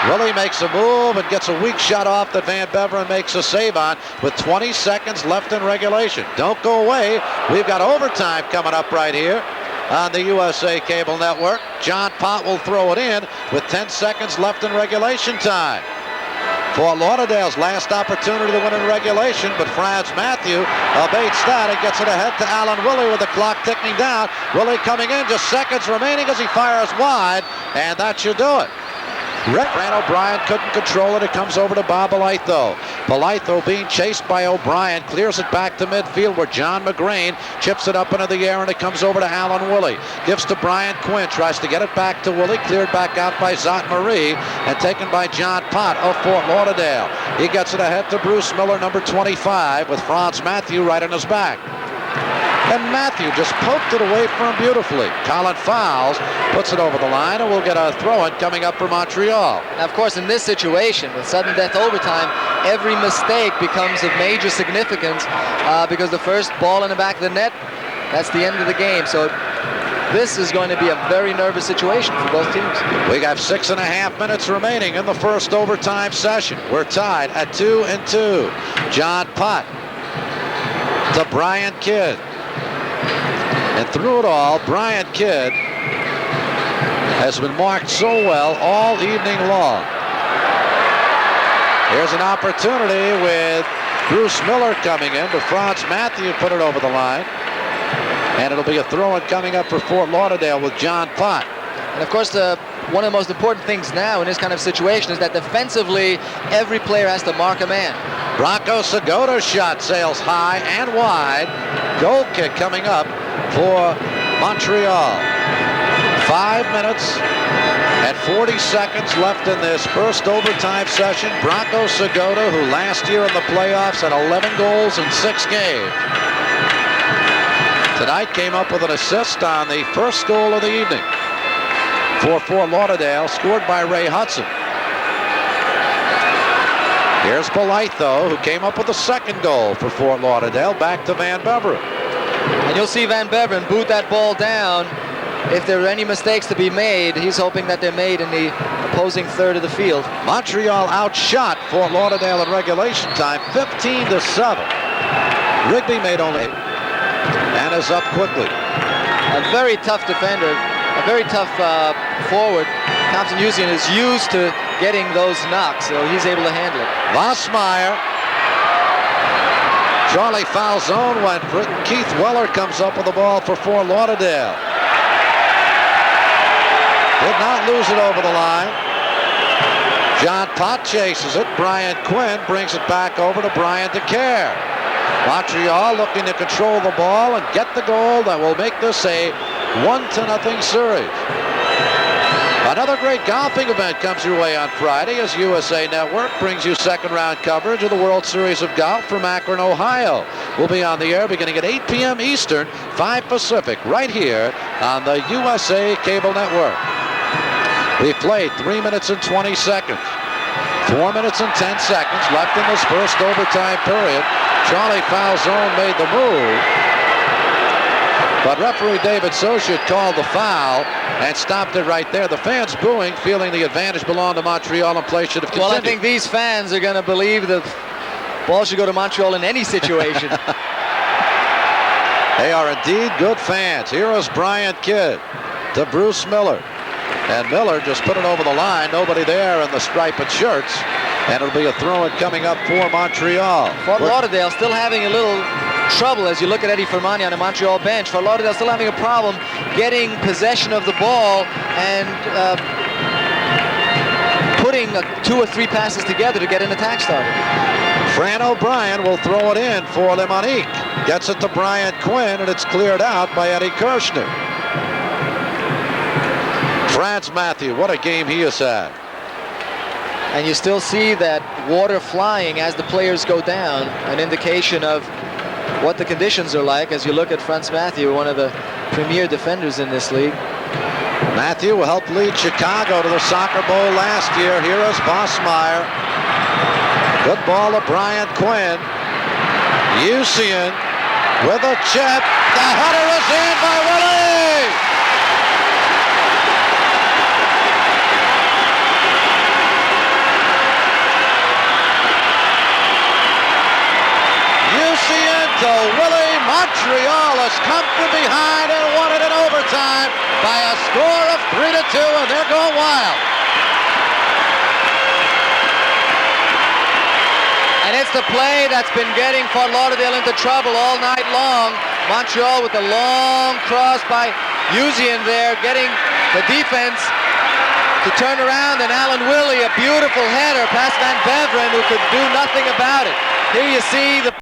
Willie makes a move and gets a weak shot off that Van Beveren makes a save on with 20 seconds left in regulation. Don't go away. We've got overtime coming up right here on the USA Cable Network. John Pott will throw it in with 10 seconds left in regulation time. Fort Lauderdale's last opportunity to win in regulation, but Franz Matthew abates that and gets it ahead to Alan Willie with the clock ticking down. Willie coming in, just seconds remaining as he fires wide, and that should do it. Fran O'Brien couldn't control it. It comes over to Bob Blytho. Blytho being chased by O'Brien, clears it back to midfield where John McGrain chips it up into the air, and it comes over to Alan Willie. Gives to Brian Quinn, tries to get it back to Willie, cleared back out by Zotmarie and taken by John Pott of Fort Lauderdale. He gets it ahead to Bruce Miller, number 25, with Franz Matthew right on his back. And Matthew just poked it away from him beautifully. Colin Fowles puts it over the line, and we'll get a throw-in coming up for Montreal. Now, of course, in this situation, with sudden death overtime, every mistake becomes of major significance because the first ball in the back of the net, that's the end of the game. So this is going to be a very nervous situation for both teams. We got 6.5 minutes remaining in the first overtime session. We're tied at 2-2. John Pott to Brian Kidd. And through it all, Brian Kidd has been marked so well all evening long. Here's an opportunity with Bruce Miller coming in, but Franz Matthew put it over the line. And it'll be a throw-in coming up for Fort Lauderdale with John Pott. And of course, one of the most important things now in this kind of situation is that defensively, every player has to mark a man. Bronco Segoda's shot sails high and wide. Goal kick coming up for Montreal. 5 minutes and 40 seconds left in this first overtime session. Bronco Segoda, who last year in the playoffs had 11 goals in 6 games, tonight came up with an assist on the first goal of the evening for Fort Lauderdale, scored by Ray Hudson. Here's Blytho, who came up with the second goal for Fort Lauderdale, back to Van Beveren. And you'll see Van Beveren boot that ball down. If there are any mistakes to be made, he's hoping that they're made in the opposing third of the field. Montreal outshot Fort Lauderdale in regulation time, 15-7. Rigby made only 8 and is up quickly. A very tough defender, a very tough forward. Thompson Usian is used to getting those knocks, so he's able to handle it. Bosmeyer. Charlie Falzone went for it. Keith Weller comes up with the ball for Fort Lauderdale. Did not lose it over the line. John Pott chases it. Brian Quinn brings it back over to Brian DeCare. Montreal looking to control the ball and get the goal that will make this a 1-0 series. Another great golfing event comes your way on Friday as USA Network brings you second-round coverage of the World Series of Golf from Akron, Ohio. We'll be on the air beginning at 8 p.m. Eastern, 5 Pacific, right here on the USA Cable Network. We've played 3 minutes and 20 seconds. 4 minutes and 10 seconds left in this first overtime period. Charlie Falzone made the move, but referee David Sochet called the foul and stopped it right there. The fans booing, feeling the advantage belonged to Montreal and play should have continued. Well, I think these fans are going to believe the ball should go to Montreal in any situation. They are indeed good fans. Here is Bryant Kidd to Bruce Miller. And Miller just put it over the line. Nobody there in the striped shirts. And it'll be a throw-in coming up for Montreal. Fort Lauderdale still having a little trouble as you look at Eddie Firmani on the Montreal bench. Fort Lauderdale still having a problem getting possession of the ball and putting 2 or 3 passes together to get an attack started. Fran O'Brien will throw it in for Le Manic. Gets it to Brian Quinn, and it's cleared out by Eddie Kirshner. Franz Matthew, what a game he has had. And you still see that water flying as the players go down, an indication of what the conditions are like as you look at Franz Matthew, one of the premier defenders in this league. Matthew helped lead Chicago to the Soccer Bowl last year. Here is Bosmeyer. Good ball to Brian Quinn. Usian with a chip. The header is in by Willie. Usian to Willie. Montreal has come from behind and won it in overtime by a score of 3-2, and they're going wild. And it's the play that's been getting Fort Lauderdale into trouble all night long. Montreal with a long cross by Usian there, getting the defense to turn around, and Alan Willie, a beautiful header past Van Beveren, who could do nothing about it. Here you see the